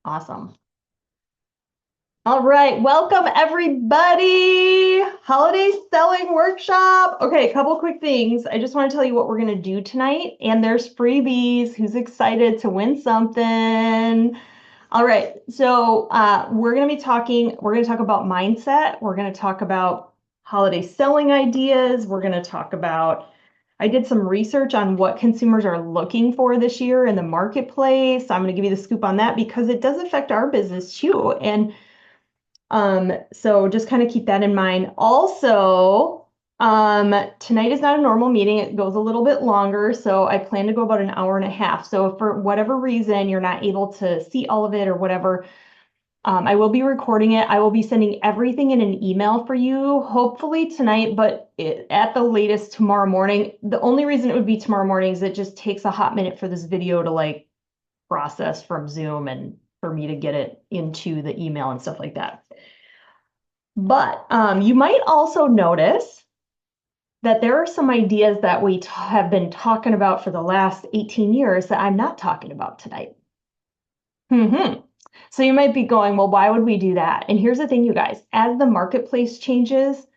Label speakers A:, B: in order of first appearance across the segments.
A: Awesome. All right, welcome everybody. Holiday selling workshop. Okay, a couple quick things. I just want to tell you what we're going to do tonight, and there's freebies. Who's excited to win something? All right, so we're going to talk about mindset. We're going to talk about holiday selling ideas. We're going to talk about, I did some research on what consumers are looking for this year in the marketplace. I'm going to give you the scoop on that because it does affect our business too. And so just kind of keep that in mind. Also, tonight is not a normal meeting. It goes a little bit longer, so I plan to go about an hour and a half. So if for whatever reason you're not able to see all of it or whatever, I will be recording it. I will be sending everything in an email for you, hopefully tonight, but at the latest tomorrow morning. The only reason it would be tomorrow morning is it just takes a hot minute for this video to like process from Zoom and for me to get it into the email and stuff like that. But you might also notice that there are some ideas that we have been talking about for the last 18 years that I'm not talking about tonight. So you might be going, well, why would we do that? And here's the thing, you guys, as the marketplace changes,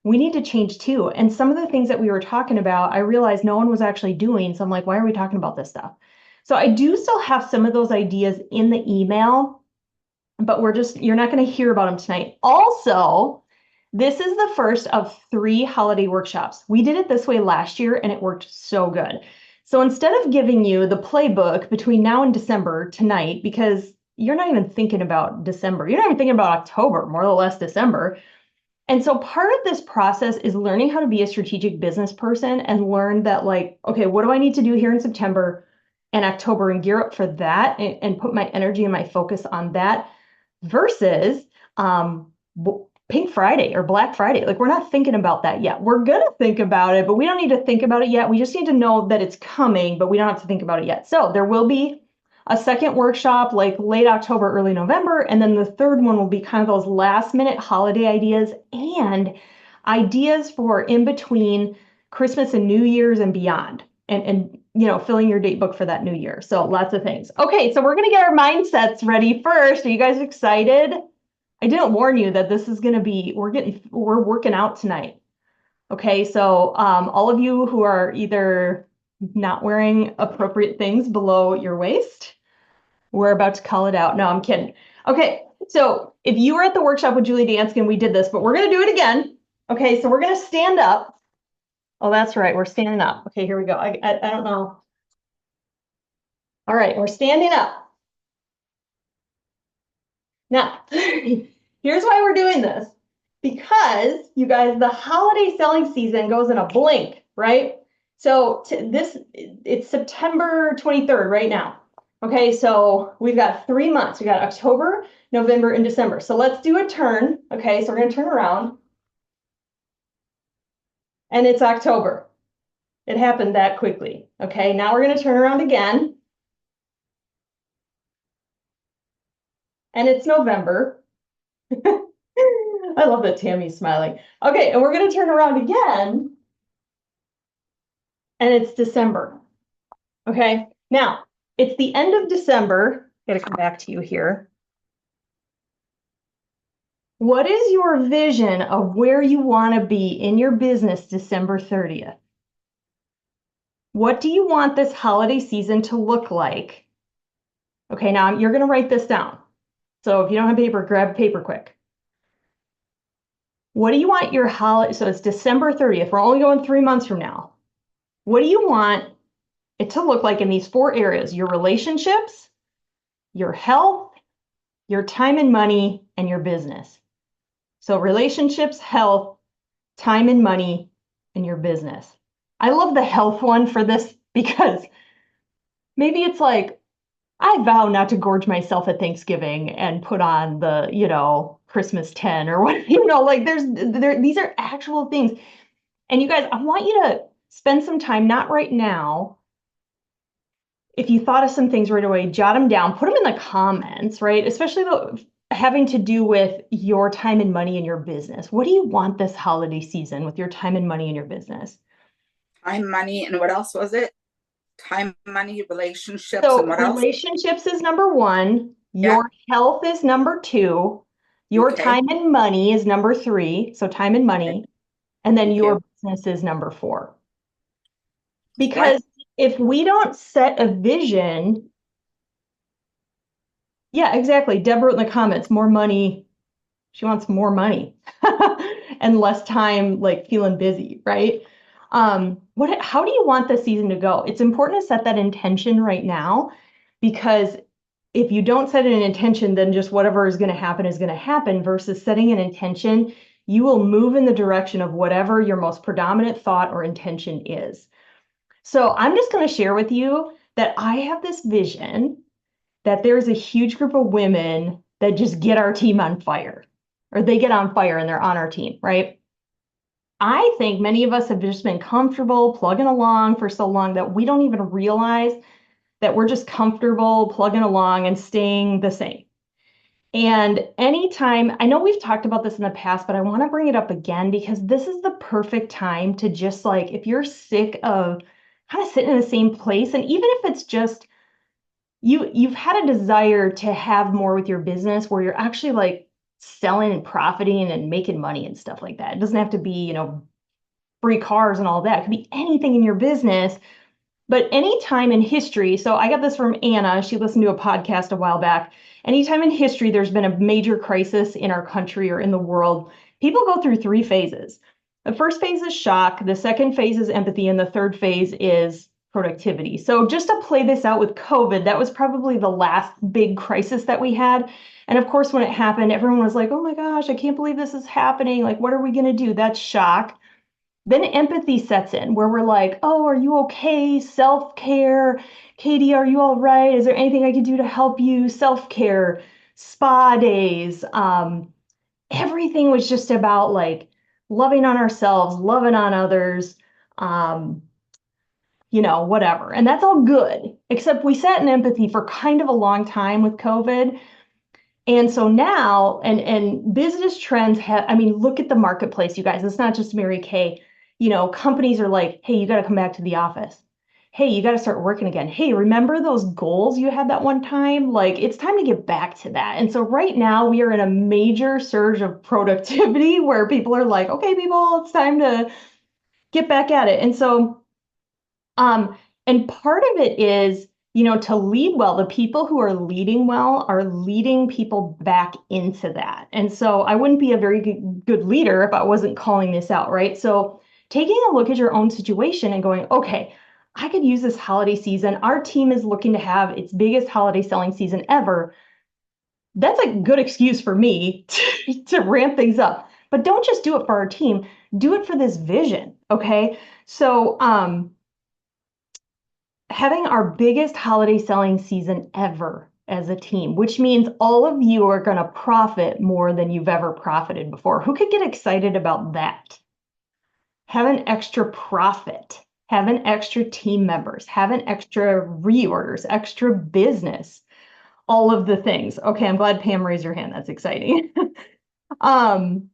A: we need to change too. And some of the things that we were talking about, I realized no one was actually doing. So I'm like, why are we talking about this stuff? So I do still have some of those ideas in the email, but you're not going to hear about them tonight. Also, this is the first of 3 holiday workshops. We did it this way last year and it worked so good. So instead of giving you the playbook between now and December tonight, because you're not even thinking about December, you're not even thinking about October, more or less December. And so part of this process is learning how to be a strategic business person and learn that, like, okay, what do I need to do here in September and October and gear up for that and put my energy and my focus on that versus Pink Friday or Black Friday. Like, we're not thinking about that yet. We're going to think about it, but we don't need to think about it yet. We just need to know that it's coming, but we don't have to think about it yet. So there will be a second workshop like late October, early November. And then the third one will be kind of those last minute holiday ideas and ideas for in between Christmas and New Year's and beyond. And filling your date book for that new year. So lots of things. Okay, so we're going to get our mindsets ready first. Are you guys excited? I didn't warn you that this is going to be, we're working out tonight. Okay, so all of you who are either not wearing appropriate things below your waist, we're about to call it out. No, I'm kidding. Okay, so if you were at the workshop with Julie Danskin, we did this, but we're going to do it again. Okay, so we're going to stand up. Oh, that's right. We're standing up. Okay, here we go. I don't know. All right, we're standing up. Now, here's why we're doing this. Because, you guys, the holiday selling season goes in a blink, right? So it's September 23rd right now. Okay, so we've got 3 months. We got October, November, and December. So let's do a turn. Okay, so we're going to turn around. And it's October. It happened that quickly. Okay, now we're going to turn around again. And it's November. I love that Tammy's smiling. Okay, and we're going to turn around again. And it's December. Okay, now it's the end of December. Got to come back to you here. What is your vision of where you want to be in your business December 30th? What do you want this holiday season to look like? Okay, now you're going to write this down. So if you don't have paper, grab paper quick. What do you want your holiday? So it's December 30th. We're only going 3 months from now. What do you want it to look like in these 4 areas? Your relationships, your health, your time and money, and your business. So relationships, health, time and money, and your business. I love the health one for this because maybe it's like, I vow not to gorge myself at Thanksgiving and put on the, Christmas 10 or what, like these are actual things. And you guys, I want you to spend some time, not right now. If you thought of some things right away, jot them down, put them in the comments, right? Especially having to do with your time and money in your business. What do you want this holiday season with your time and money in your business?
B: Time, money, and what else was it? Time, money, relationships,
A: So
B: and what else?
A: relationships is number 1.
B: Yeah.
A: Your health is number two. Your
B: Okay.
A: time and money is number three. So time and
B: Okay.
A: money. And then
B: Thank you.
A: your business is number four.
B: What?
A: Because if we don't set a vision, yeah, exactly. Deborah in the comments, more money. She wants more money and less time like feeling busy, right? How do you want the season to go? It's important to set that intention right now because if you don't set an intention, then just whatever is going to happen versus setting an intention, you will move in the direction of whatever your most predominant thought or intention is. So I'm just going to share with you that I have this vision that there's a huge group of women that just get our team on fire, or they get on fire and they're on our team, right? I think many of us have just been comfortable plugging along for so long that we don't even realize that we're just comfortable plugging along and staying the same. And anytime, I know we've talked about this in the past, but I want to bring it up again because this is the perfect time to just like, if you're sick of kind of sitting in the same place, and even if it's just you've had a desire to have more with your business where you're actually like selling and profiting and making money and stuff like that. It doesn't have to be, free cars and all that. It could be anything in your business, but anytime in history, so I got this from Anna, she listened to a podcast a while back. Anytime in history there's been a major crisis in our country or in the world, people go through three phases. The first phase is shock, the second phase is empathy, and the third phase is productivity. So just to play this out with COVID, that was probably the last big crisis that we had. And of course, when it happened, everyone was like, oh my gosh, I can't believe this is happening. Like, what are we going to do? That's shock. Then empathy sets in where we're like, oh, are you okay? Self-care. Katie, are you all right? Is there anything I can do to help you? Self-care, spa days. Everything was just about like loving on ourselves, loving on others, um, whatever. And that's all good, except we sat in empathy for kind of a long time with COVID. And so now, and business trends have, I mean, look at the marketplace, you guys. It's not just Mary Kay. Companies are like, hey, you got to come back to the office. Hey, you got to start working again. Hey, remember those goals you had that one time? Like, it's time to get back to that. And so right now we are in a major surge of productivity where people are like, okay, people, it's time to get back at it. And so um, and part of it is, to lead well, the people who are leading well are leading people back into that. And so I wouldn't be a very good leader if I wasn't calling this out, right? So taking a look at your own situation and going, okay, I could use this holiday season. Our team is looking to have its biggest holiday selling season ever. That's a good excuse for me to ramp things up. But don't just do it for our team, do it for this vision, okay? So, having our biggest holiday selling season ever as a team, which means all of you are going to profit more than you've ever profited before. Who could get excited about that? Have an extra profit, have an extra team members, have an extra reorders, extra business, all of the things. Okay, I'm glad Pam raised her hand. That's exciting. um,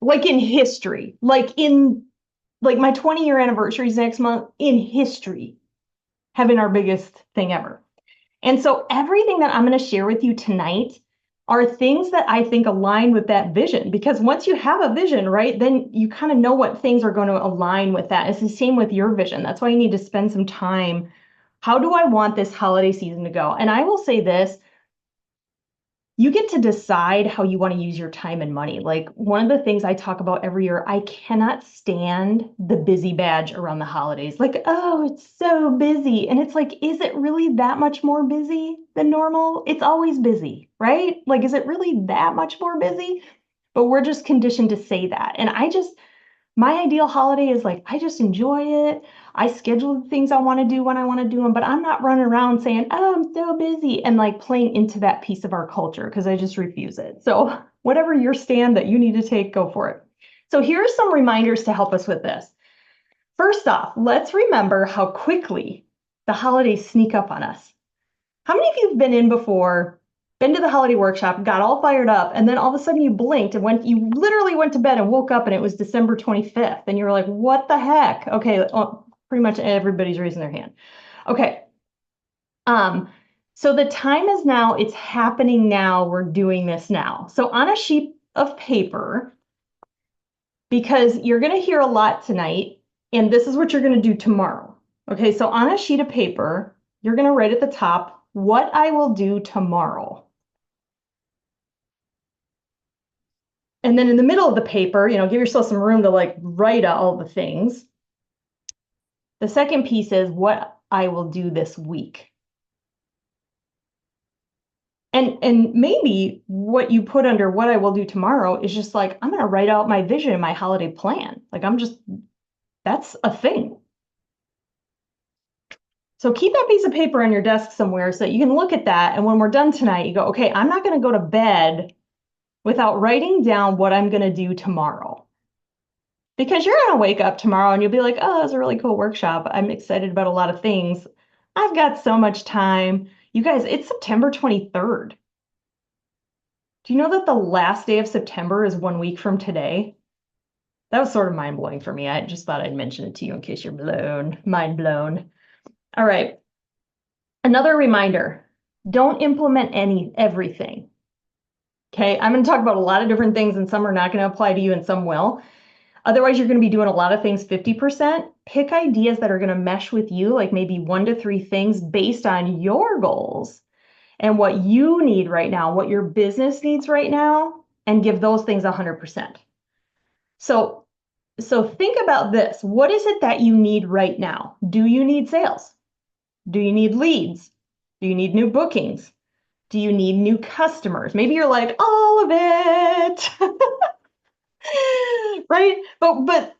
A: like in history, like my 20-year anniversary is next month in history, having our biggest thing ever. And so everything that I'm going to share with you tonight are things that I think align with that vision. Because once you have a vision, right, then you kind of know what things are going to align with that. It's the same with your vision. That's why you need to spend some time. How do I want this holiday season to go? And I will say this, you get to decide how you want to use your time and money. Like one of the things I talk about every year, I cannot stand the busy badge around the holidays. Like, oh, it's so busy. And it's like, is it really that much more busy than normal? It's always busy, right? Like, is it really that much more busy? But we're just conditioned to say that. And my ideal holiday is like, I just enjoy it. I schedule the things I want to do when I want to do them, but I'm not running around saying, oh, I'm so busy and like playing into that piece of our culture because I just refuse it. So, whatever your stand that you need to take, go for it. So, here are some reminders to help us with this. First off, let's remember how quickly the holidays sneak up on us. How many of you have been in before, been to the holiday workshop, got all fired up, and then all of a sudden you blinked and you literally went to bed and woke up and it was December 25th and you were like, what the heck? Okay, pretty much everybody's raising their hand. Okay. Um, So the time is now, it's happening now, we're doing this now. So on a sheet of paper, because you're going to hear a lot tonight, and this is what you're going to do tomorrow. Okay, so on a sheet of paper, you're going to write at the top, what I will do tomorrow. And then in the middle of the paper, give yourself some room to like write all the things. The second piece is what I will do this week. And maybe what you put under what I will do tomorrow is just like, I'm going to write out my vision and my holiday plan. Like that's a thing. So keep that piece of paper on your desk somewhere so that you can look at that. And when we're done tonight, you go, okay, I'm not going to go to bed without writing down what I'm going to do tomorrow. Because you're going to wake up tomorrow and you'll be like, oh, that was a really cool workshop. I'm excited about a lot of things. I've got so much time. You guys, it's September 23rd. Do you know that the last day of September is 1 week from today? That was sort of mind blowing for me. I just thought I'd mention it to you in case you're mind blown. All right. Another reminder, don't implement everything. Okay, I'm going to talk about a lot of different things, and some are not going to apply to you and some will. Otherwise, you're going to be doing a lot of things 50%. Pick ideas that are going to mesh with you, like maybe 1 to 3 things based on your goals and what you need right now, what your business needs right now, and give those things 100%. So think about this. What is it that you need right now? Do you need sales? Do you need leads? Do you need new bookings? Do you need new customers? Maybe you're like, all of it, right? But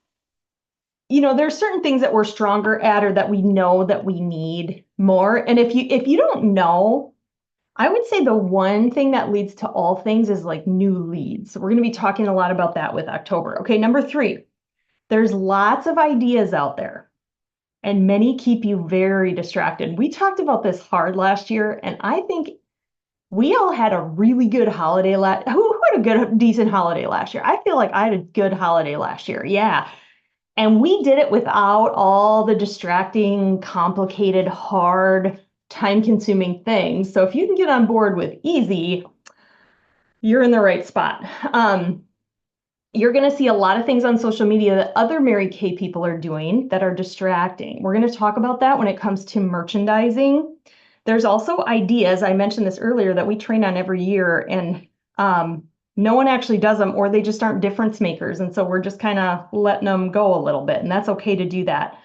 A: there's certain things that we're stronger at or that we know that we need more. And if you don't know, I would say the one thing that leads to all things is like new leads. So we're going to be talking a lot about that with October. Okay, number 3, there's lots of ideas out there and many keep you very distracted. We talked about this hard last year, and I think we all had a really good holiday who had a decent holiday last year? I feel like I had a good holiday last year. Yeah. And we did it without all the distracting, complicated, hard, time-consuming things. So if you can get on board with easy, you're in the right spot. You're going to see a lot of things on social media that other Mary Kay people are doing that are distracting. We're going to talk about that when it comes to merchandising. There's also ideas, I mentioned this earlier, that we train on every year, and no one actually does them, or they just aren't difference makers. And so we're just kind of letting them go a little bit, and that's okay to do that.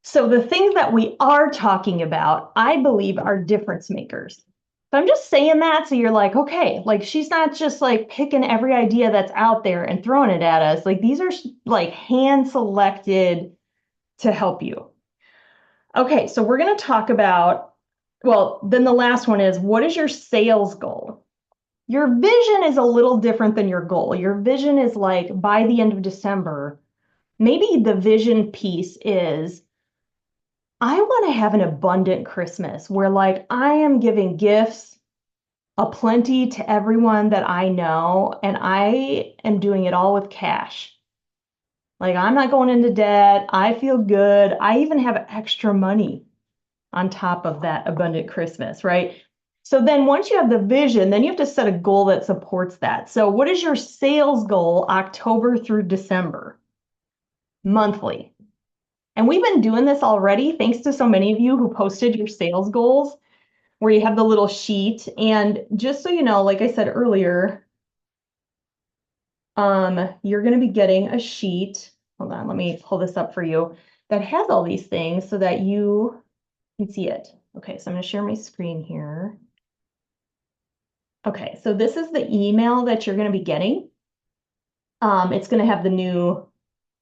A: So the things that we are talking about, I believe, are difference makers. So I'm just saying that so you're like, okay, like she's not just like picking every idea that's out there and throwing it at us. Like these are like hand selected to help you. Okay, so we're going to talk about, well, then the last one is, what is your sales goal? Your vision is a little different than your goal. Your vision is like by the end of December, maybe the vision piece is, I want to have an abundant Christmas where like I am giving gifts aplenty to everyone that I know, and I am doing it all with cash. Like I'm not going into debt. I feel good. I even have extra money on top of that abundant Christmas, right? So then once you have the vision, then you have to set a goal that supports that. So what is your sales goal October through December? Monthly. And we've been doing this already, thanks to so many of you who posted your sales goals, where you have the little sheet. And just so you know, like I said earlier, you're going to be getting a sheet. Hold on, let me pull this up for you, that has all these things so that you can see it. Okay, so I'm going to share my screen here. Okay, so this is the email that you're going to be getting. It's going to have the new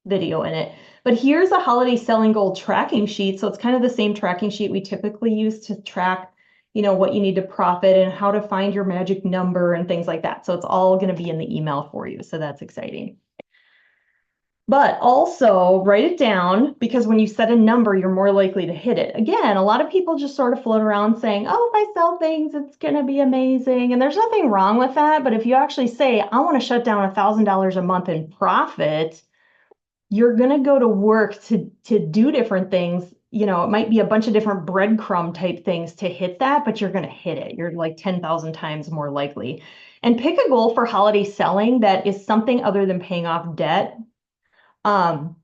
A: video in it. But here's a holiday selling goal tracking sheet. So it's kind of the same tracking sheet we typically use to track, what you need to profit and how to find your magic number and things like that. So it's all going to be in the email for you. So that's exciting. But also write it down, because when you set a number, you're more likely to hit it. Again, a lot of people just sort of float around saying, oh, if I sell things, it's going to be amazing. And there's nothing wrong with that. But if you actually say, I want to shut down $1,000 a month in profit, you're going to go to work to do different things, it might be a bunch of different breadcrumb type things to hit that, but you're going to hit it. You're like 10,000 times more likely. And pick a goal for holiday selling that is something other than paying off debt. Um,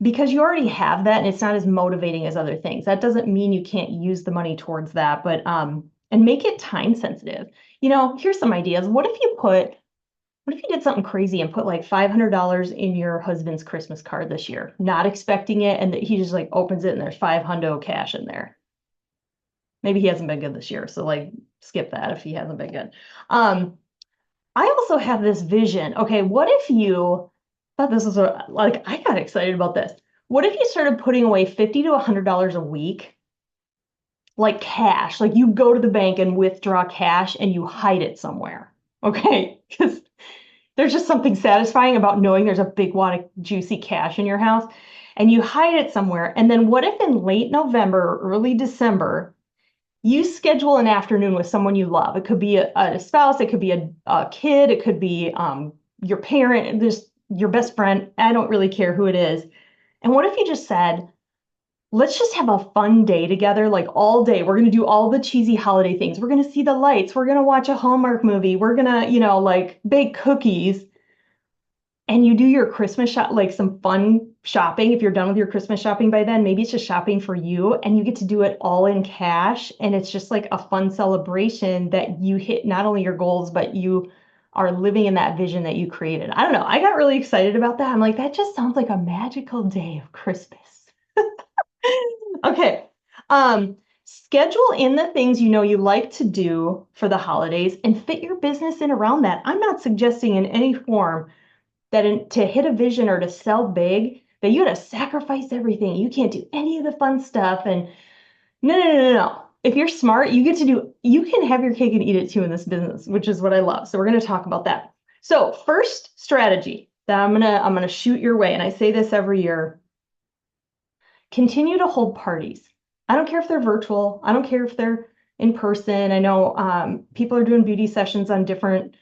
A: because you already have that and it's not as motivating as other things. That doesn't mean you can't use the money towards that, but and make it time sensitive. Here's some ideas. What if you did something crazy and put like $500 in your husband's Christmas card this year, not expecting it, and that he just like opens it and there's 500 cash in there. Maybe he hasn't been good this year, so like skip that if he hasn't been good. Um, I also have this vision. Okay, what if you thought this was like I got excited about this. What if you started putting away $50 to $100 a week, like cash? Like you go to the bank and withdraw cash and you hide it somewhere. Okay, because there's just something satisfying about knowing there's a big wad of juicy cash in your house and you hide it somewhere. And then what if in late November or early December, you schedule an afternoon with someone you love? It could be a spouse, it could be a kid, it could be your parent, just your best friend. I don't really care who it is. And what if you just said, let's just have a fun day together, like all day. We're going to do all the cheesy holiday things. We're going to see the lights. We're going to watch a Hallmark movie. We're going to, like bake cookies. And you do your Christmas shop, like some fun shopping. If you're done with your Christmas shopping by then, maybe it's just shopping for you and you get to do it all in cash. And it's just like a fun celebration that you hit not only your goals, but you are living in that vision that you created. I don't know. I got really excited about that. I'm like, that just sounds like a magical day of Christmas. Okay. Schedule in the things you like to do for the holidays and fit your business in around that. I'm not suggesting in any form that to hit a vision or to sell big, that you got to sacrifice everything. You can't do any of the fun stuff. And no, no, no, no, no. If you're smart, you can have your cake and eat it too in this business, which is what I love. So we're going to talk about that. So first strategy that I'm gonna shoot your way, and I say this every year, continue to hold parties. I don't care if they're virtual. I don't care if they're in person. I know people are doing beauty sessions on different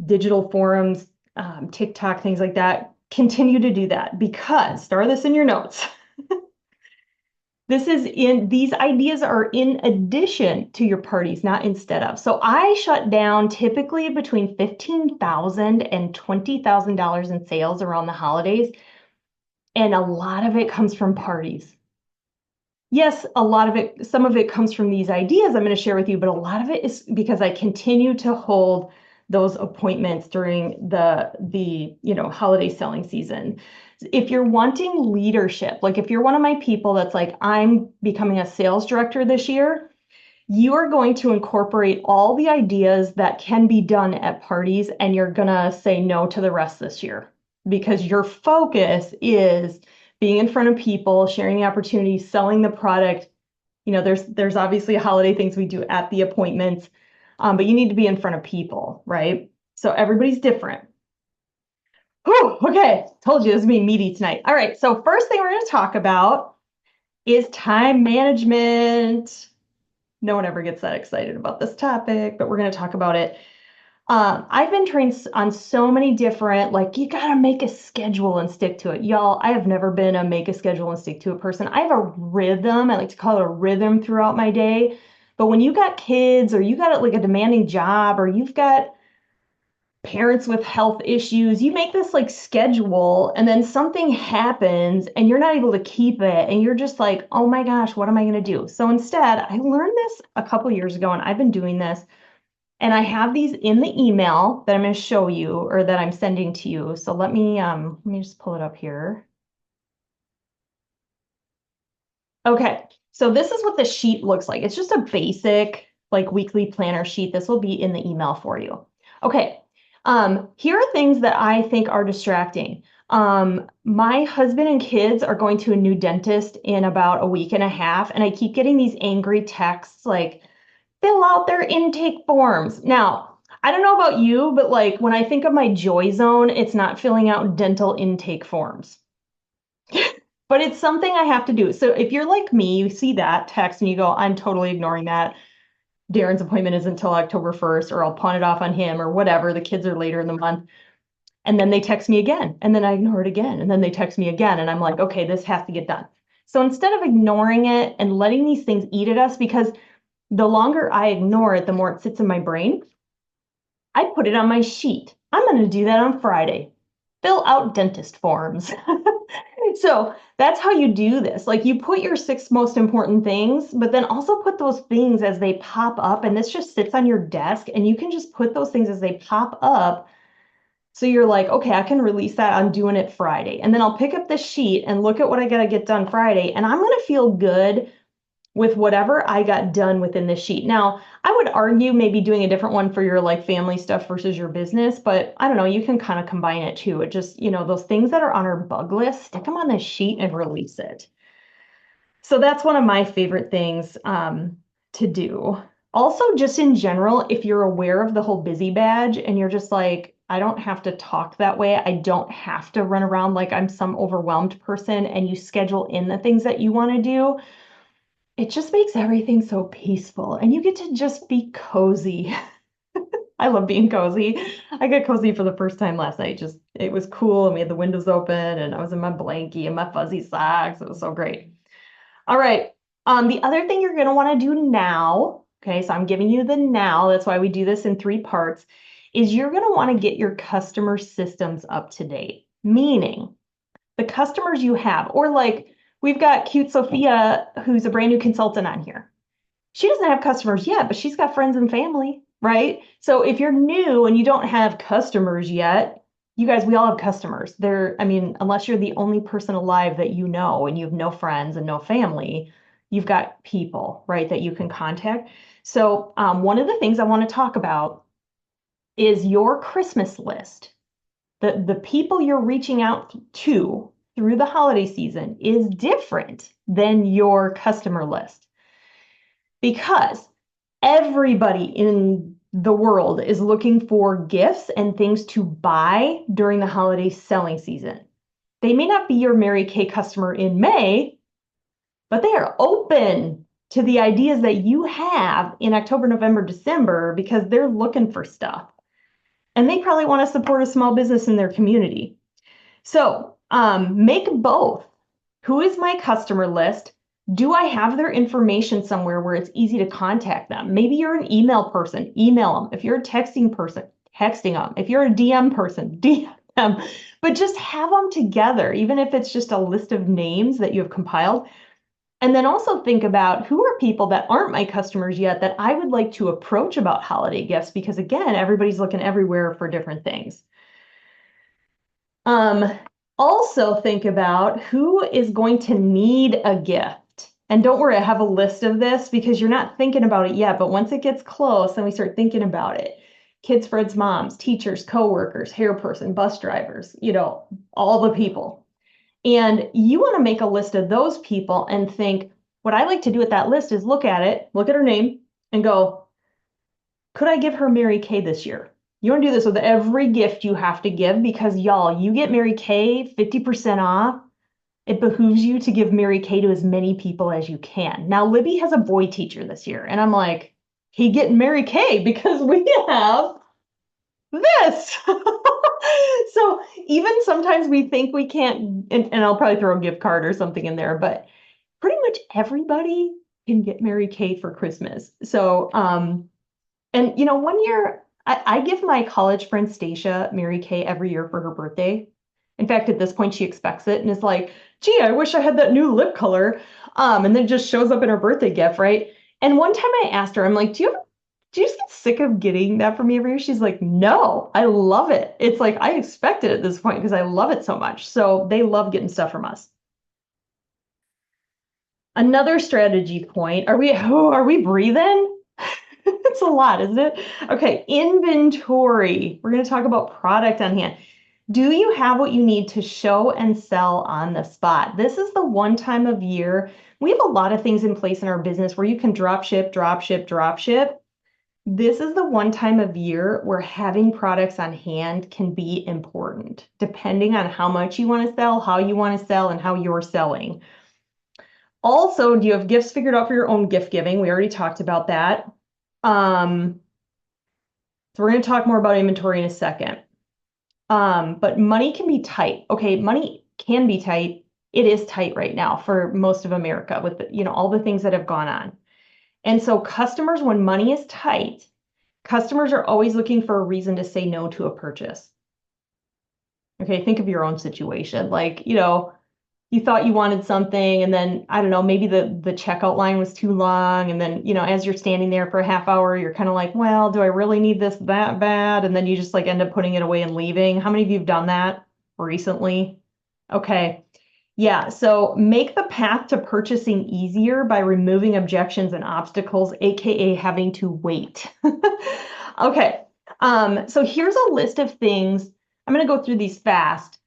A: digital forums, TikTok, things like that. Continue to do that because, throw this in your notes. These ideas are in addition to your parties, not instead of. So I shut down typically between $15,000 and $20,000 in sales around the holidays. And a lot of it comes from parties. Yes, some of it comes from these ideas I'm going to share with you, but a lot of it is because I continue to hold those appointments during the holiday selling season. If you're wanting leadership, like if you're one of my people that's like, I'm becoming a sales director this year, you are going to incorporate all the ideas that can be done at parties, and you're going to say no to the rest this year because your focus is being in front of people, sharing the opportunities, selling the product. There's obviously holiday things we do at the appointments, but you need to be in front of people, right? So everybody's different. Whew, okay, told you this is going to be meaty tonight. All right, so first thing we're going to talk about is time management. No one ever gets that excited about this topic, but we're going to talk about it. I've been trained on so many different, like, you got to make a schedule and stick to it. Y'all, I have never been a make a schedule and stick to it person. I have a rhythm. I like to call it a rhythm throughout my day. But when you got kids or you got like a demanding job or you've got parents with health issues, you make this like schedule and then something happens and you're not able to keep it and you're just like, oh my gosh, what am I going to do? So instead, I learned this a couple years ago and I've been doing this. And I have these in the email that I'm going to show you or that I'm sending to you. So let me just pull it up here. Okay, so this is what the sheet looks like. It's just a basic like weekly planner sheet. This will be in the email for you. Okay, here are things that I think are distracting. My husband and kids are going to a new dentist in about a week and a half, and I keep getting these angry texts like, fill out their intake forms. Now, I don't know about you, but like when I think of my joy zone, it's not filling out dental intake forms. But it's something I have to do. So if you're like me, you see that text and you go, I'm totally ignoring that. Darren's appointment is until October 1st, or I'll pawn it off on him or whatever. The kids are later in the month. And then they text me again, and then I ignore it again. And then they text me again. And I'm like, okay, this has to get done. So instead of ignoring it and letting these things eat at us, because the longer I ignore it, the more it sits in my brain, I put it on my sheet. I'm going to do that on Friday. Fill out dentist forms. So that's how you do this. Like you put your six most important things, but then also put those things as they pop up. And this just sits on your desk and you can just put those things as they pop up. So you're like, okay, I can release that. I'm doing it Friday. And then I'll pick up the sheet and look at what I got to get done Friday. And I'm going to feel good with whatever I got done within this sheet. Now, I would argue maybe doing a different one for your like family stuff versus your business, but I don't know, you can kind of combine it too. It just, those things that are on our bug list, stick them on the sheet and release it. So that's one of my favorite things to do. Also, just in general, if you're aware of the whole busy badge and you're just like, I don't have to talk that way. I don't have to run around like I'm some overwhelmed person, and you schedule in the things that you want to do, it just makes everything so peaceful and you get to just be cozy. I love being cozy. I got cozy for the first time last night. Just it was cool and we had the windows open and I was in my blankie and my fuzzy socks. It was so great. All right. The other thing you're gonna want to do now, okay, so I'm giving you the now, that's why we do this in three parts, is you're gonna want to get your customer systems up to date. Meaning the customers you have, or like we've got cute Sophia, who's a brand new consultant on here. She doesn't have customers yet, but she's got friends and family, right? So if you're new and you don't have customers yet, you guys, we all have customers. I mean, unless you're the only person alive that you know and you have no friends and no family, you've got people, right, that you can contact. So one of the things I want to talk about is your Christmas list. The people you're reaching out to through the holiday season is different than your customer list because everybody in the world is looking for gifts and things to buy during the holiday selling season. They may not be your Mary Kay customer in May, but they are open to the ideas that you have in October, November, December because they're looking for stuff. And they probably want to support a small business in their community. So make both. Who is my customer list? Do I have their information somewhere where it's easy to contact them? Maybe you're an email person, email them. If you're a texting person, texting them. If you're a DM person, DM them. But just have them together, even if it's just a list of names that you have compiled. And then also think about who are people that aren't my customers yet that I would like to approach about holiday gifts, because again, everybody's looking everywhere for different things. Um, Also think about who is going to need a gift. And don't worry, I have a list of this because you're not thinking about it yet, but once it gets close and we start thinking about it, kids, friends, moms, teachers, coworkers, hair person, bus drivers, all the people. And you want to make a list of those people and think, what I like to do with that list is look at it, look at her name, and go, could I give her Mary Kay this year? You want to do this with every gift you have to give because y'all, you get Mary Kay 50% off. It behooves you to give Mary Kay to as many people as you can. Now, Libby has a boy teacher this year, and I'm like, he getting Mary Kay because we have this. So even sometimes we think we can't, and I'll probably throw a gift card or something in there, but pretty much everybody can get Mary Kay for Christmas. So, and 1 year, I give my college friend Stacia Mary Kay every year for her birthday. In fact, at this point, she expects it and is like, gee, I wish I had that new lip color. And then it just shows up in her birthday gift, right? And one time I asked her, I'm like, do you just get sick of getting that from me every year? She's like, no, I love it. It's like I expect it at this point because I love it so much. So they love getting stuff from us. Another strategy point. Are we breathing? It's a lot, isn't it? Okay, inventory. We're going to talk about product on hand. Do you have what you need to show and sell on the spot? This is the one time of year. We have a lot of things in place in our business where you can drop ship, drop ship, drop ship. This is the one time of year where having products on hand can be important, depending on how much you want to sell, how you want to sell, and how you're selling. Also, do you have gifts figured out for your own gift giving? We already talked about that. So we're going to talk more about inventory in a second. But money can be tight. Okay, money can be tight It is tight right now for most of America with all the things that have gone on. And so customers, when money is tight, customers are always looking for a reason to say no to a purchase. Okay, think of your own situation. Like, you thought you wanted something and then I don't know, maybe the checkout line was too long and then, as you're standing there for a half hour, you're kind of like, well, do I really need this that bad? And then you just like end up putting it away and leaving. How many of you have done that recently? Okay. Yeah, so make the path to purchasing easier by removing objections and obstacles, aka having to wait. Okay. So here's a list of things. I'm going to go through these fast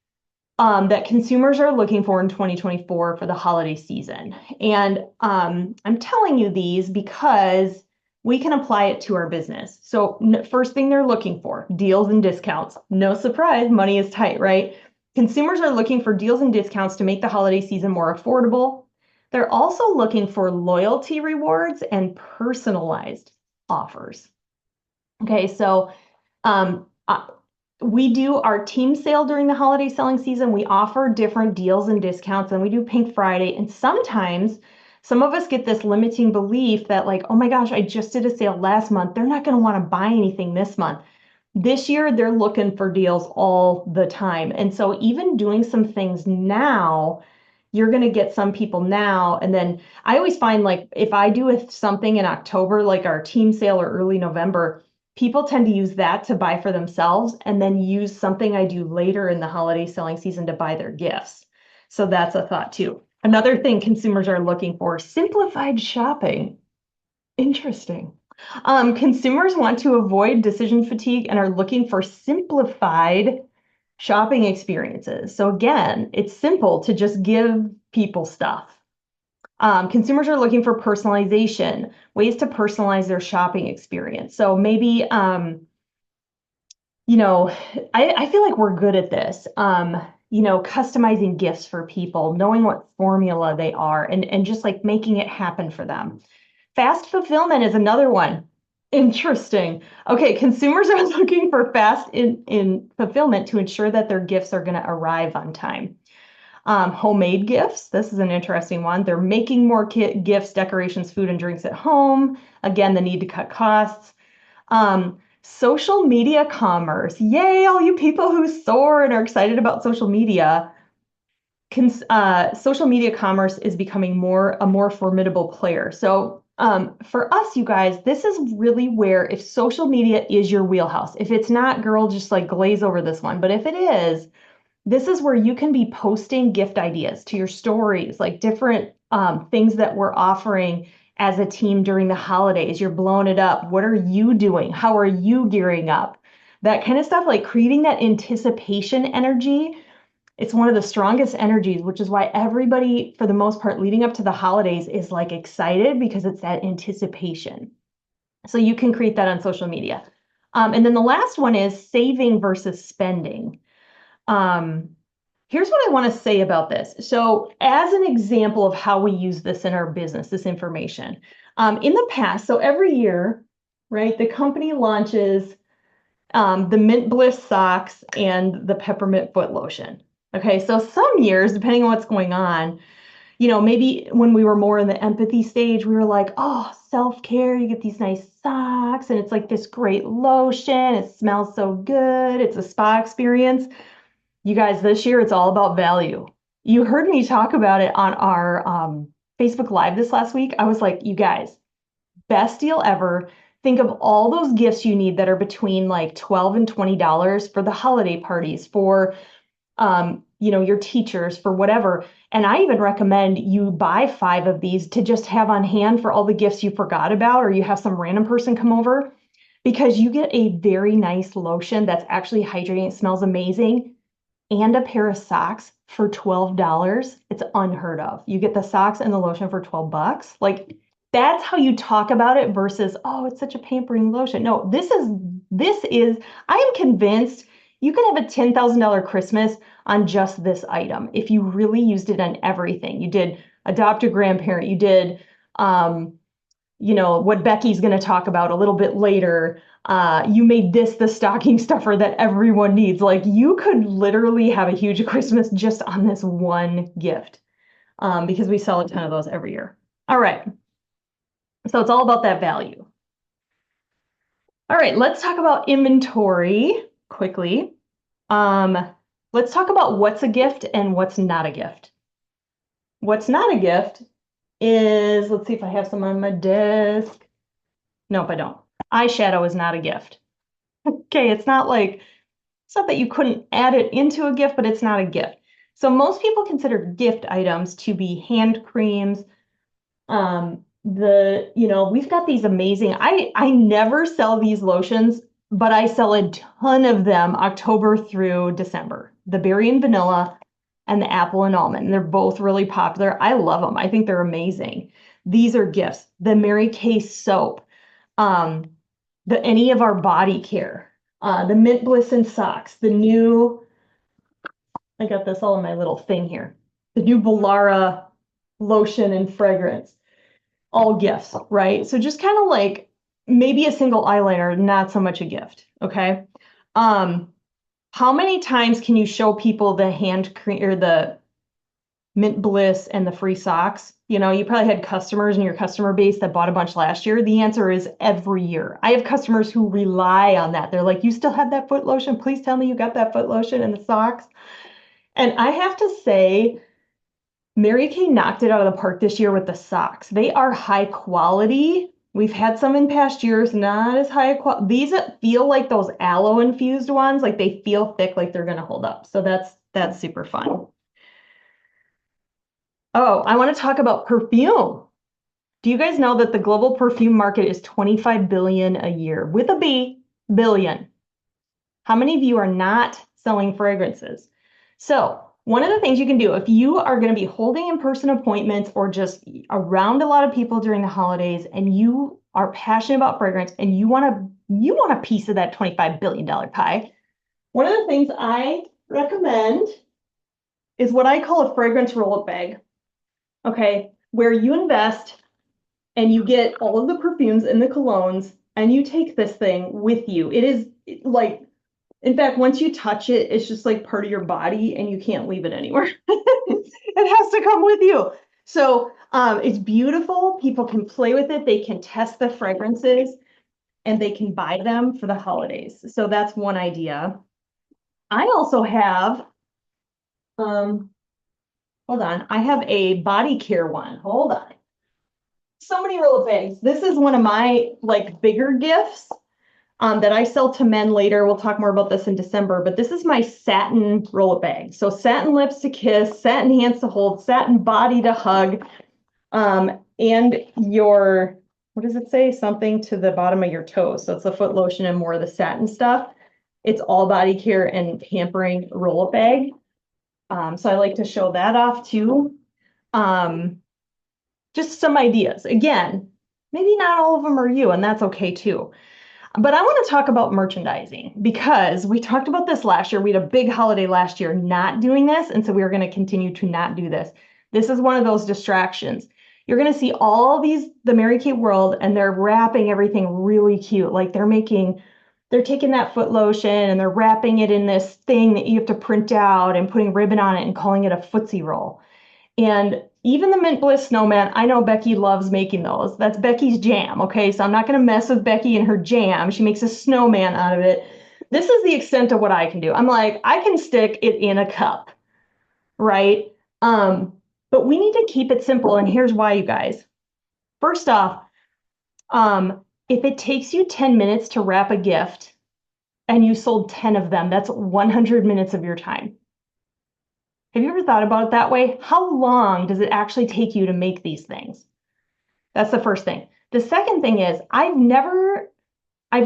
A: that consumers are looking for in 2024 for the holiday season. And I'm telling you these because we can apply it to our business. So first thing they're looking for, deals and discounts. No surprise, money is tight, right? Consumers are looking for deals and discounts to make the holiday season more affordable. They're also looking for loyalty rewards and personalized offers. Okay, so um, we do our team sale during the holiday selling season. We offer different deals and discounts, and we do Pink Friday. And sometimes some of us get this limiting belief that, like, oh my gosh, I just did a sale last month. They're not going to want to buy anything this month. This year, they're looking for deals all the time. And so, even doing some things now, you're going to get some people now. And then I always find like if I do something in October, like our team sale or early November, people tend to use that to buy for themselves and then use something I do later in the holiday selling season to buy their gifts. So that's a thought too. Another thing consumers are looking for, simplified shopping. Interesting. Consumers want to avoid decision fatigue and are looking for simplified shopping experiences. So again, it's simple to just give people stuff. Consumers are looking for personalization, ways to personalize their shopping experience. So maybe, I feel like we're good at this. Customizing gifts for people, knowing what formula they are, and just like making it happen for them. Fast fulfillment is another one. Interesting. Okay, consumers are looking for fast in fulfillment to ensure that their gifts are going to arrive on time. Homemade gifts. This is an interesting one. They're making more gifts, decorations, food, and drinks at home. Again, the need to cut costs. Social media commerce. Yay, all you people who soar and are excited about social media. Social media commerce is becoming a more formidable player. So for us, you guys, this is really where if social media is your wheelhouse, if it's not, girl, just like glaze over this one. But if it is, this is where you can be posting gift ideas to your stories, like different things that we're offering as a team during the holidays. You're blowing it up. What are you doing? How are you gearing up? That kind of stuff, like creating that anticipation energy. It's one of the strongest energies, which is why everybody, for the most part, leading up to the holidays is like excited because it's that anticipation. So you can create that on social media. And then the last one is saving versus spending. Here's what I want to say about this. So, as an example of how we use this in our business, this information, in the past, so every year, right, the company launches the Mint Bliss socks and the peppermint foot lotion. Okay, so some years, depending on what's going on, maybe when we were more in the empathy stage, we were like, oh, self-care, you get these nice socks, and it's like this great lotion. It smells so good. It's a spa experience. You guys, this year it's all about value. You heard me talk about it on our Facebook Live this last week. I was like, you guys, best deal ever. Think of all those gifts you need that are between like $12 and $20 for the holiday parties, for your teachers, for whatever. And I even recommend you buy 5 of these to just have on hand for all the gifts you forgot about, or you have some random person come over, because you get a very nice lotion that's actually hydrating. It smells amazing, and a pair of socks for $12. It's unheard of. You get the socks and the lotion for $12. Like, that's how you talk about it versus, oh, it's such a pampering lotion. No, this is, I am convinced you can have a $10,000 Christmas on just this item if you really used it on everything. You did adopt a grandparent, you did what Becky's going to talk about a little bit later. You made this the stocking stuffer that everyone needs. Like you could literally have a huge Christmas just on this one gift, because we sell a ton of those every year. All right. So it's all about that value. All right, let's talk about inventory quickly. Um, let's talk about what's a gift and what's not a gift. What's not a gift is, let's see if I have some on my desk. Nope, I don't. Eyeshadow is not a gift. Okay, it's not that you couldn't add it into a gift, but it's not a gift. So most people consider gift items to be hand creams. We've got these amazing, I never sell these lotions, but I sell a ton of them October through December. The berry and vanilla and the apple and almond. They're both really popular. I love them. I think they're amazing. These are gifts. The Mary Kay soap, um, any of our body care, the Mint Bliss and socks, I got this all in my little thing here. The new Volara lotion and fragrance, all gifts, right? So just kind of like maybe a single eyeliner, not so much a gift, okay? How many times can you show people the hand cream or the Mint Bliss and the free socks? You probably had customers in your customer base that bought a bunch last year. The answer is every year. I have customers who rely on that. They're like, you still have that foot lotion? Please tell me you got that foot lotion and the socks. And I have to say, Mary Kay knocked it out of the park this year with the socks. They are high quality. We've had some in past years, not as high quality. These feel like those aloe infused ones, like they feel thick, like they're gonna hold up. So that's super fun. Oh, I want to talk about perfume. Do you guys know that the global perfume market is 25 billion a year with a B, billion? How many of you are not selling fragrances? So one of the things you can do if you are going to be holding in-person appointments or just around a lot of people during the holidays and you are passionate about fragrance and you want a piece of that $25 billion pie, one of the things I recommend is what I call a fragrance roll-up bag. Okay, where you invest and you get all of the perfumes and the colognes and you take this thing with you. It is like, in fact, once you touch it, it's just like part of your body and you can't leave it anywhere. It has to come with you. So it's beautiful. People can play with it. They can test the fragrances and they can buy them for the holidays. So that's one idea. I also have, hold on, I have a body care one. Hold on. So many roll bags. This is one of my bigger gifts. That I sell to men later. We'll talk more about this in December, but this is my satin roll-up bag. So satin lips to kiss, satin hands to hold, satin body to hug, and what does it say? Something to the bottom of your toes. So it's the foot lotion and more of the satin stuff. It's all body care and pampering roll-up bag. So I like to show that off too. Just some ideas. Again, maybe not all of them are you, and that's okay too. But I want to talk about merchandising because we talked about this last year. We had a big holiday last year not doing this. And so we are going to continue to not do this. This is one of those distractions. You're going to see all the Mary Kay world, and they're wrapping everything really cute. Like they're taking that foot lotion and they're wrapping it in this thing that you have to print out and putting ribbon on it and calling it a footsie roll. And even the Mint Bliss snowman, I know Becky loves making those. That's Becky's jam, okay? So I'm not going to mess with Becky and her jam. She makes a snowman out of it. This is the extent of what I can do. I'm like, I can stick it in a cup, right? But we need to keep it simple, and here's why, you guys. First off, if it takes you 10 minutes to wrap a gift and you sold 10 of them, that's 100 minutes of your time. Have you ever thought about it that way? How long does it actually take you to make these things? That's the first thing. The second thing is I've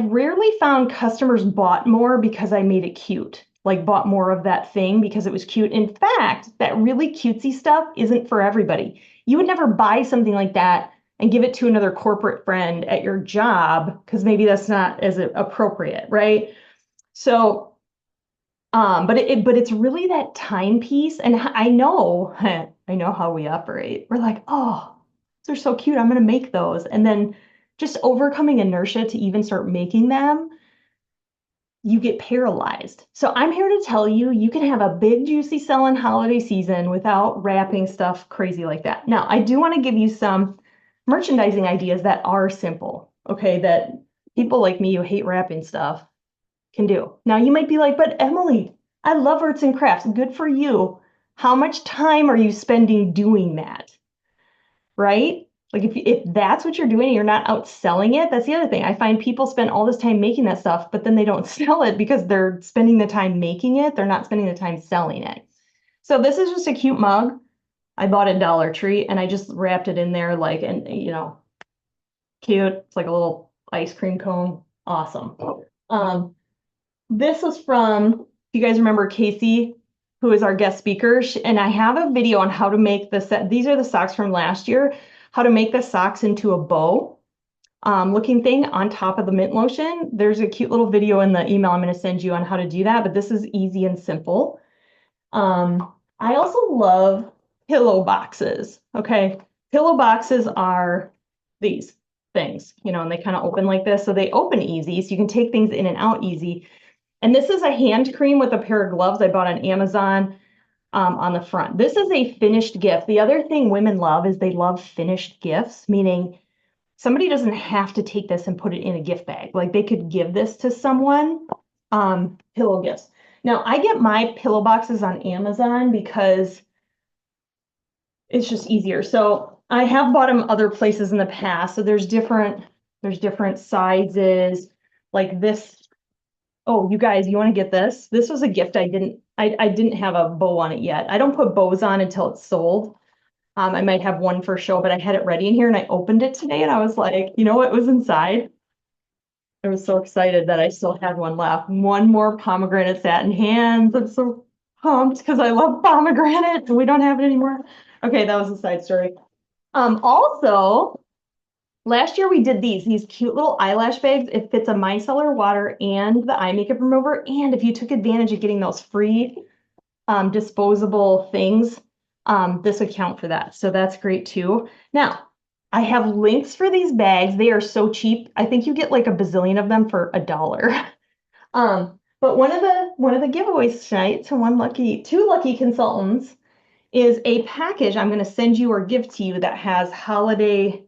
A: rarely found customers bought more because I made it cute, like bought more of that thing because it was cute. In fact, that really cutesy stuff isn't for everybody. You would never buy something like that and give it to another corporate friend at your job because maybe that's not as appropriate, right? So but it's really that timepiece, and I know how we operate. We're like, oh, those are so cute. I'm gonna make those, and then just overcoming inertia to even start making them, you get paralyzed. So I'm here to tell you, you can have a big juicy selling holiday season without wrapping stuff crazy like that. Now, I do want to give you some merchandising ideas that are simple, okay, that people like me who hate wrapping stuff can do. Now, you might be like, but Emily, I love arts and crafts. Good for you. How much time are you spending doing that? Right? Like if that's what you're doing and you're not out selling it, that's the other thing. I find people spend all this time making that stuff, but then they don't sell it because they're spending the time making it. They're not spending the time selling it. So this is just a cute mug. I bought at Dollar Tree and I just wrapped it in there like, and cute. It's like a little ice cream cone. Awesome. This was from, if you guys remember Casey, who is our guest speaker, and I have a video on how to make the set. These are the socks from last year, how to make the socks into a bow looking thing on top of the mint lotion. There's a cute little video in the email I'm going to send you on how to do that, but this is easy and simple. I also love pillow boxes. Okay. Pillow boxes are these things, and they kind of open like this. So they open easy. So you can take things in and out easy. And this is a hand cream with a pair of gloves I bought on Amazon on the front. This is a finished gift. The other thing women love is they love finished gifts, meaning somebody doesn't have to take this and put it in a gift bag. Like they could give this to someone, pillow gifts. Now I get my pillow boxes on Amazon because it's just easier. So I have bought them other places in the past. So there's different sizes like this. Oh, you guys, you want to get this? This was a gift I didn't have a bow on it yet. I don't put bows on until it's sold. I might have one for show, but I had it ready in here and I opened it today and I was like, you know what was inside? I was so excited that I still had one left. One more pomegranate satin hands. I'm so pumped because I love pomegranate and we don't have it anymore. Okay, that was a side story. Also, last year we did these cute little eyelash bags. It fits a micellar water and the eye makeup remover. And if you took advantage of getting those free disposable things, this would count for that. So that's great too. Now, I have links for these bags. They are so cheap. I think you get like a bazillion of them for $1. But one of the giveaways tonight to two lucky consultants is a package I'm going to send you or give to you that has holiday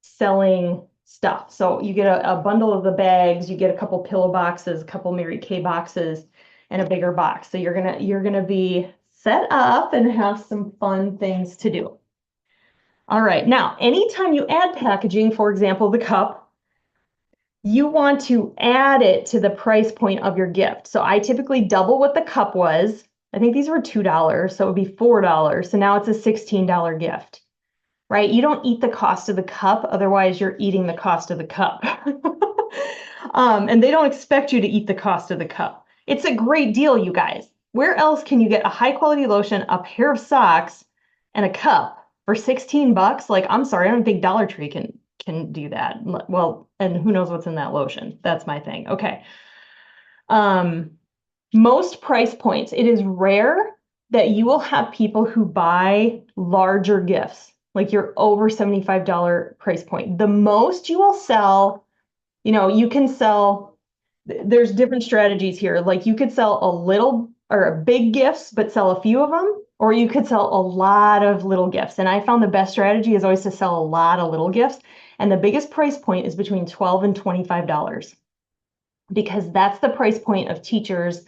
A: selling stuff. So you get a bundle of the bags, you get a couple pillow boxes, a couple Mary Kay boxes, and a bigger box. So you're gonna be set up and have some fun things to do. All right, now anytime you add packaging, for example, the cup, you want to add it to the price point of your gift. So I typically double what the cup was. I think these were $2, so it would be $4. So now it's a $16 gift. Right? You don't eat the cost of the cup, otherwise you're eating the cost of the cup. And they don't expect you to eat the cost of the cup. It's a great deal, you guys. Where else can you get a high quality lotion, a pair of socks, and a cup for 16 bucks? Like, I'm sorry, I don't think Dollar Tree can do that. Well, and who knows what's in that lotion? That's my thing. Okay. Most price points, it is rare that you will have people who buy larger gifts. Like you're over $75 price point. The most you will sell, you can sell, there's different strategies here. Like you could sell a little or big gifts, but sell a few of them, or you could sell a lot of little gifts. And I found the best strategy is always to sell a lot of little gifts. And the biggest price point is between $12 and $25 because that's the price point of teachers,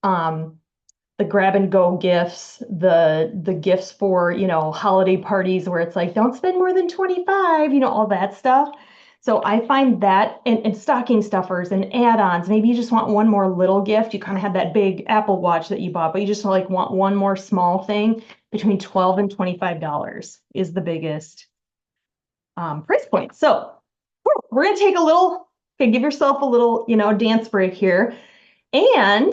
A: the grab and go gifts, the gifts for, holiday parties where it's like, don't spend more than 25, all that stuff. So I find that and stocking stuffers and add-ons, maybe you just want one more little gift. You kind of have that big Apple Watch that you bought, but you just like want one more small thing. Between $12 and $25 is the biggest price point. So we're going to take give yourself a little, dance break here. And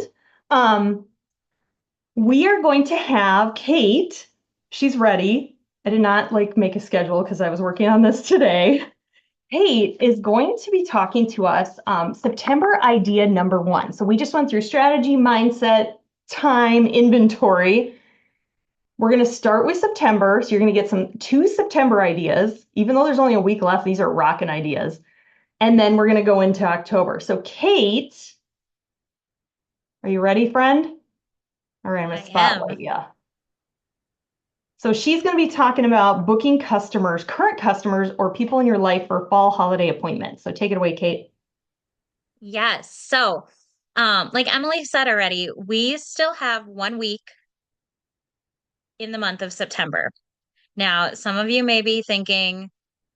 A: we are going to have Kate. She's ready. I did not make a schedule because I was working on this today. Kate is going to be talking to us September idea number 1. So we just went through strategy, mindset, time, inventory. We're going to start with September. So you're going to get two September ideas, even though there's only a week left. These are rockin' ideas. And then we're going to go into October. So Kate, are you ready, friend? All right, I'm going
B: I
A: to
B: am.
A: spotlight you. So she's going to be talking about booking customers, current customers, or people in your life for fall holiday appointments. So take it away, Kate.
B: Yes. So, like Emily said already, we still have 1 week in the month of September. Now, some of you may be thinking,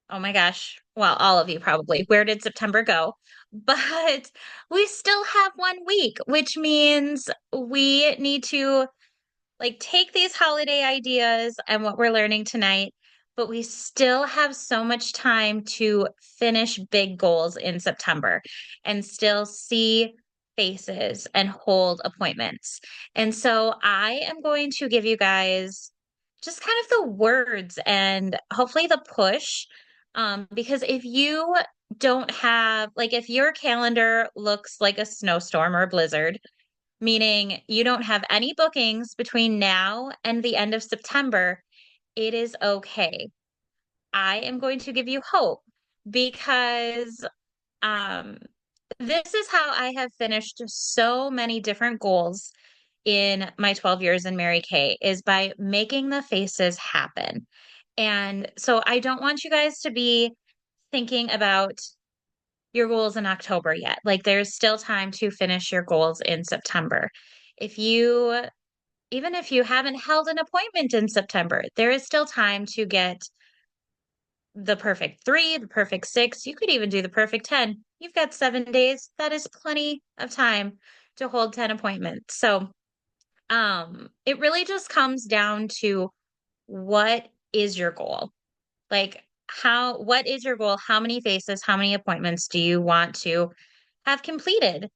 B: oh my gosh, well, all of you probably, where did September go? But we still have 1 week, which means we need to like take these holiday ideas and what we're learning tonight, but we still have so much time to finish big goals in September and still see faces and hold appointments. And so I am going to give you guys just kind of the words and hopefully the push. Because if you don't have, like, if your calendar looks like a snowstorm or a blizzard, meaning you don't have any bookings between now and the end of September, it is okay. I am going to give you hope because um, this is how I have finished so many different goals in my 12 years in Mary Kay is by making the faces happen. And so I don't want you guys to be thinking about your goals in October yet. Like there's still time to finish your goals in September. If you Even if you haven't held an appointment in September, there is still time to get the perfect 3, the perfect 6. You could even do the perfect 10. You've got 7 days. That is plenty of time to hold 10 appointments. So, it really just comes down to what is your goal? Like, what is your goal? How many faces, how many appointments do you want to have completed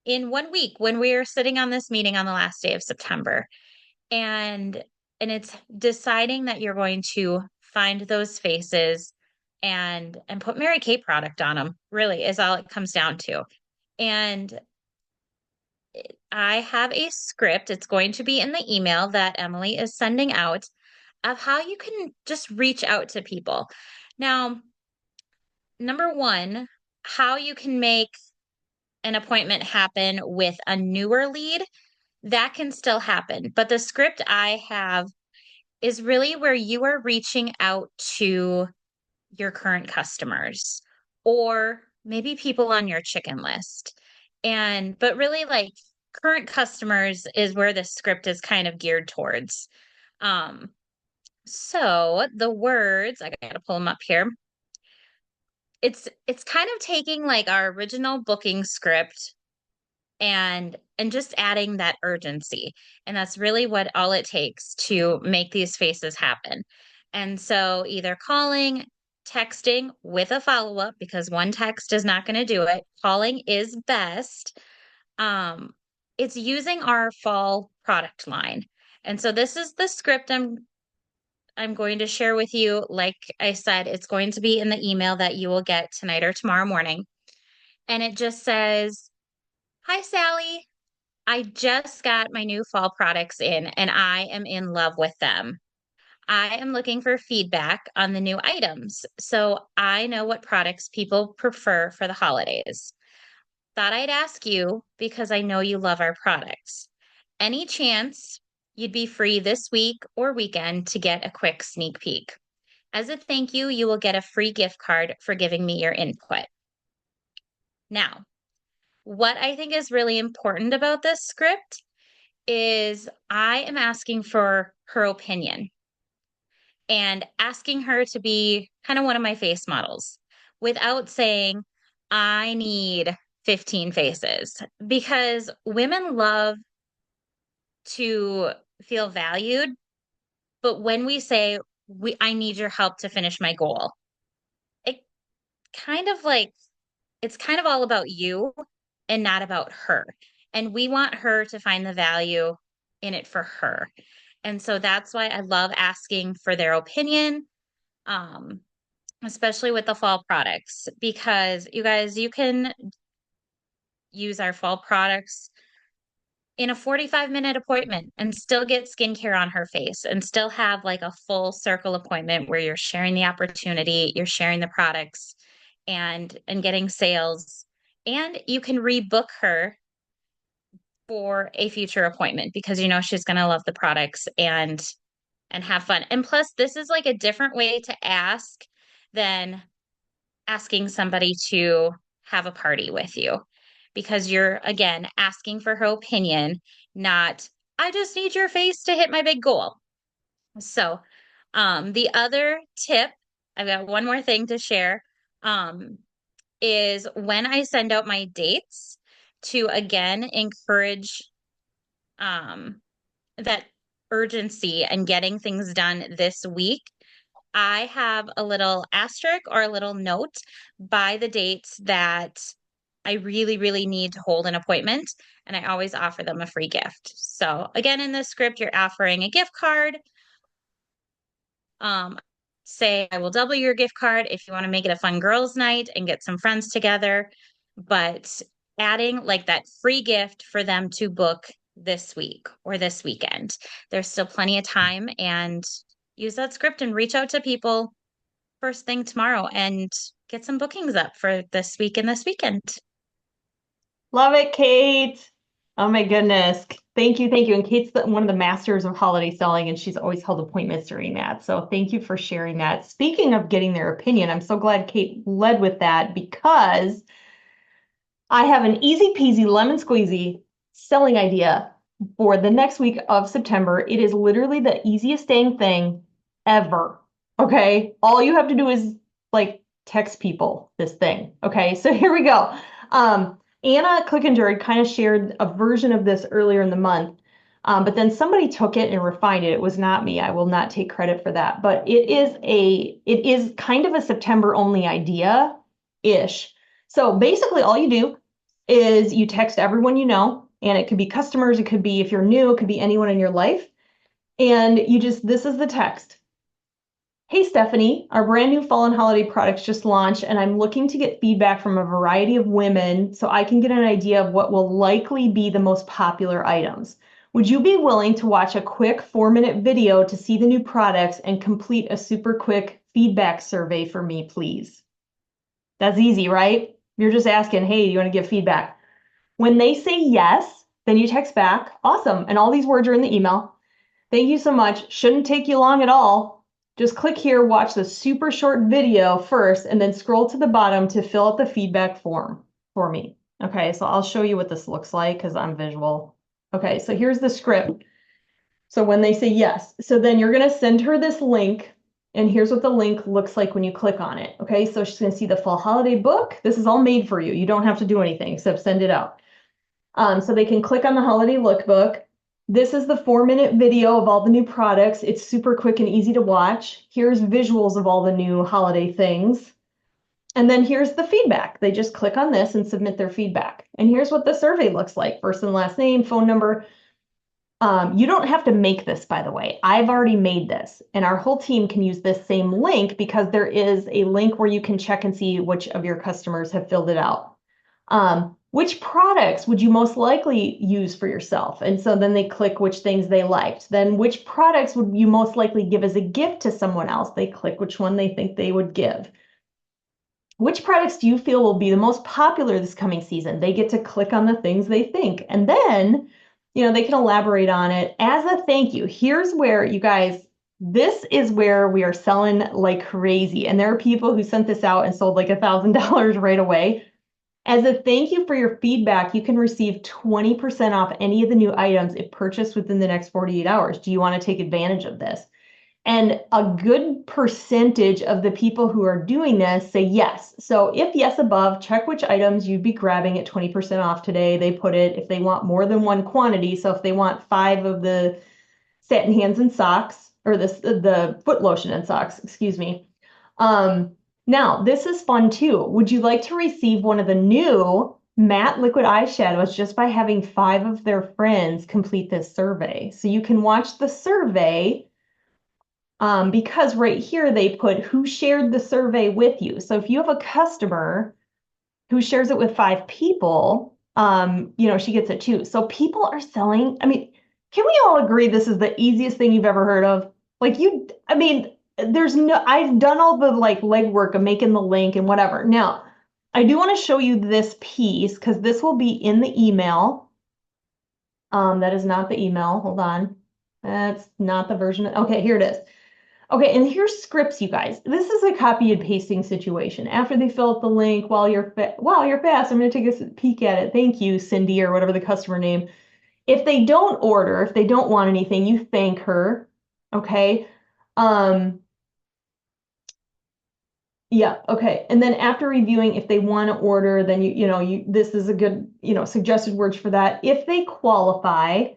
B: in 1 week when we are sitting on this meeting on the last day of September? and and it's deciding that you're going to find those faces and put Mary Kay product on them, really is all it comes down to. And I have a script. It's going to be in the email that Emily is sending out of how you can just reach out to people. Now, number one, how you can make an appointment happen with a newer lead, that can still happen. But the script I have is really where you are reaching out to your current customers or maybe people on your chicken list. But really, like, current customers is where the script is kind of geared towards. Um, so the words, I gotta pull them up here. It's kind of taking like our original booking script and just adding that urgency. And that's really what all it takes to make these faces happen. And so either calling, texting with a follow-up, because one text is not going to do it. Calling is best. Um, it's using our fall product line. And so this is the script I'm going to share with you. Like I said, it's going to be in the email that you will get tonight or tomorrow morning. And it just says, "Hi, Sally. I just got my new fall products in and I am in love with them. I am looking for feedback on the new items so I know what products people prefer for the holidays. Thought I'd ask you because I know you love our products. Any chance you'd be free this week or weekend to get a quick sneak peek? As a thank you, you will get a free gift card for giving me your input." Now, what I think is really important about this script is I am asking for her opinion and asking her to be kind of one of my face models without saying, I need 15 faces, because women love to feel valued. But when we say, I need your help to finish my goal, it kind of like, it's kind of all about you and not about her. And we want her to find the value in it for her. And so that's why I love asking for their opinion, um, especially with the fall products, because you guys, you can use our fall products in a 45-minute appointment and still get skincare on her face and still have like a full circle appointment where you're sharing the opportunity, you're sharing the products and getting sales. And you can rebook her for a future appointment because you know she's going to love the products and have fun. And plus this is like a different way to ask than asking somebody to have a party with you because you're again asking for her opinion, not I just need your face to hit my big goal. So, the other tip, I've got one more thing to share, um, is when I send out my dates to again encourage um, that urgency and getting things done this week. I have a little asterisk or a little note by the dates that I really, really need to hold an appointment, and I always offer them a free gift. So, again, in this script, you're offering a gift card. Um, say I will double your gift card if you want to make it a fun girls' night and get some friends together. But adding like that free gift for them to book this week or this weekend. There's still plenty of time and use that script and reach out to people first thing tomorrow and get some bookings up for this week and this weekend.
A: Love it, Kate. Oh my goodness. Thank you. Thank you. And Kate's one of the masters of holiday selling, and she's always held appointments during that. So thank you for sharing that. Speaking of getting their opinion, I'm so glad Kate led with that because I have an easy peasy lemon squeezy selling idea for the next week of September. It is literally the easiest dang thing ever. Okay. All you have to do is like text people this thing. Okay. So here we go. Anna Clickinger kind of shared a version of this earlier in the month. But then somebody took it and refined it. It was not me. I will not take credit for that. But it is kind of a September only idea-ish. So basically all you do is you text everyone you know, and it could be customers, it could be if you're new, it could be anyone in your life. And this is the text. Hey Stephanie, our brand new fall and holiday products just launched, and I'm looking to get feedback from a variety of women so I can get an idea of what will likely be the most popular items. Would you be willing to watch a quick 4-minute video to see the new products and complete a super quick feedback survey for me, please? That's easy, right? You're just asking, hey, do you want to give feedback? When they say yes, then you text back, awesome. And all these words are in the email. Thank you so much. Shouldn't take you long at all. Just click here, watch the super short video first, and then scroll to the bottom to fill out the feedback form for me. Okay, so I'll show you what this looks like because I'm visual. Okay, so here's the script. So when they say yes, so then you're going to send her this link. And here's what the link looks like when you click on it. Okay, so she's going to see the fall holiday book. This is all made for you. You don't have to do anything except send it out. So they can click on the holiday lookbook. This is the 4-minute video of all the new products. It's super quick and easy to watch. Here's visuals of all the new holiday things. And then here's the feedback. They just click on this and submit their feedback. And here's what the survey looks like. First and last name, phone number. You don't have to make this, by the way. I've already made this, and our whole team can use this same link because there is a link where you can check and see which of your customers have filled it out. Which products would you most likely use for yourself? And so then they click which things they liked. Then which products would you most likely give as a gift to someone else? They click which one they think they would give. Which products do you feel will be the most popular this coming season? They get to click on the things they think. And then, they can elaborate on it as a thank you. Here's where, you guys, this is where we are selling like crazy. And there are people who sent this out and sold like $1,000 right away. As a thank you for your feedback, you can receive 20% off any of the new items if purchased within the next 48 hours. Do you want to take advantage of this? And a good percentage of the people who are doing this say yes. So if yes above, check which items you'd be grabbing at 20% off today. They put it if they want more than one quantity. So if they want 5 of the satin hands and socks, or the foot lotion and socks, excuse me. Now, this is fun too. Would you like to receive one of the new matte liquid eyeshadows just by having 5 of their friends complete this survey? So you can watch the survey because right here they put who shared the survey with you. So if you have a customer who shares it with 5 people, She gets it too. So people are selling. I mean, can we all agree this is the easiest thing you've ever heard of? I mean, I've done all the like legwork of making the link and whatever. Now, I do want to show you this piece because this will be in the email. That is not the email. Hold on. That's not the version. Okay, here it is. Okay, and here's scripts, you guys. This is a copy and pasting situation. After they fill out the link, while you're fast, I'm going to take a peek at it. Thank you, Cindy, or whatever the customer name. If they don't order, if they don't want anything, you thank her. Okay. Um, yeah, okay. And then after reviewing, if they want to order, then this is a good, suggested words for that. If they qualify,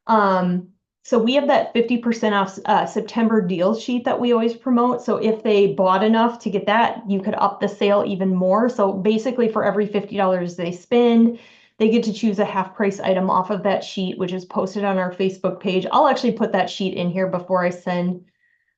A: um, so we have that 50% off September deal sheet that we always promote. So if they bought enough to get that, you could up the sale even more. So basically for every $50 they spend, they get to choose a half price item off of that sheet, which is posted on our Facebook page. I'll actually put that sheet in here before I send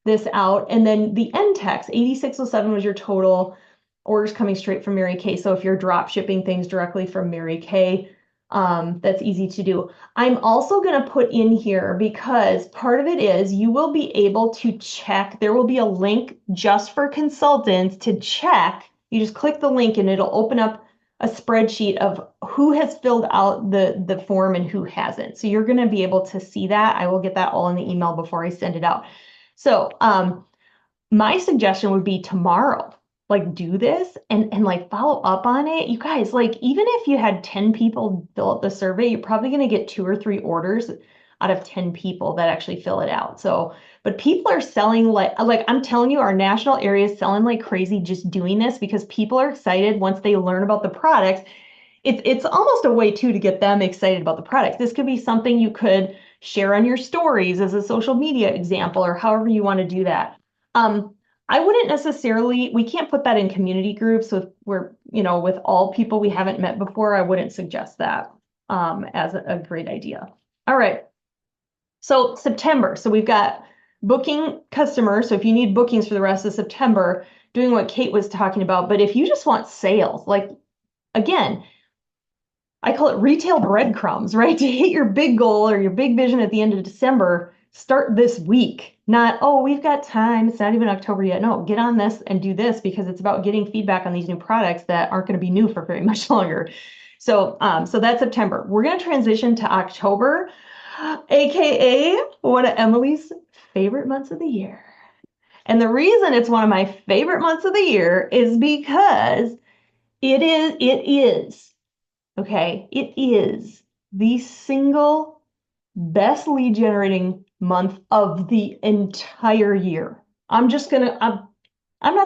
A: this out. And then the end text, 8607 was your total orders coming straight from Mary Kay. So if you're drop shipping things directly from Mary Kay, that's easy to do. I'm also going to put in here because part of it is you will be able to check. There will be a link just for consultants to check. You just click the link and it'll open up a spreadsheet of who has filled out the form and who hasn't. So you're going to be able to see that. I will get that all in the email before I send it out. So my suggestion would be tomorrow, like do this and like follow up on it. You guys, like even if you had 10 people fill out the survey, you're probably going to get 2 or 3 orders out of 10 people that actually fill it out. So, but people are selling like I'm telling you, our national area is selling like crazy just doing this because people are excited once they learn about the products. It's almost a way too to get them excited about the products. This could be something you could share on your stories as a social media example or however you want to do that. I wouldn't necessarily, we can't put that in community groups with all people we haven't met before. I wouldn't suggest that as a great idea. All right. So September. So we've got booking customers. So if you need bookings for the rest of September, doing what Kate was talking about. But if you just want sales, like again, I call it retail breadcrumbs, right? To hit your big goal or your big vision at the end of December, start this week. Not, oh, we've got time. It's not even October yet. No, get on this and do this because it's about getting feedback on these new products that aren't going to be new for very much longer. So that's September. We're going to transition to October, AKA one of Emily's favorite months of the year. And the reason it's one of my favorite months of the year is because it is okay, it is the single best lead generating month of the entire year. I'm not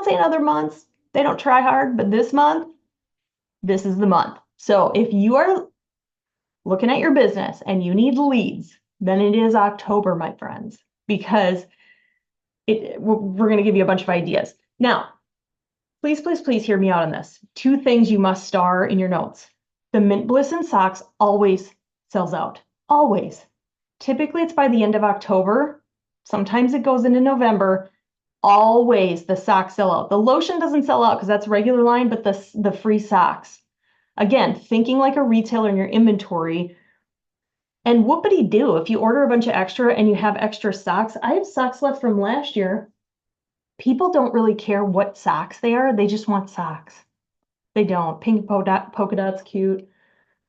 A: saying other months, they don't try hard, but this month, this is the month. So if you are looking at your business and you need leads, then it is October, my friends, because we're going to give you a bunch of ideas. Now, please, please, please hear me out on this. 2 things you must star in your notes. The Mint Bliss and socks always sells out. Always. Typically, it's by the end of October. Sometimes it goes into November. Always the socks sell out. The lotion doesn't sell out because that's regular line, but the free socks. Again, thinking like a retailer in your inventory. And whoopity do if you order a bunch of extra and you have extra socks. I have socks left from last year. People don't really care what socks they are. They just want socks. They don't. Pink polka dots, cute.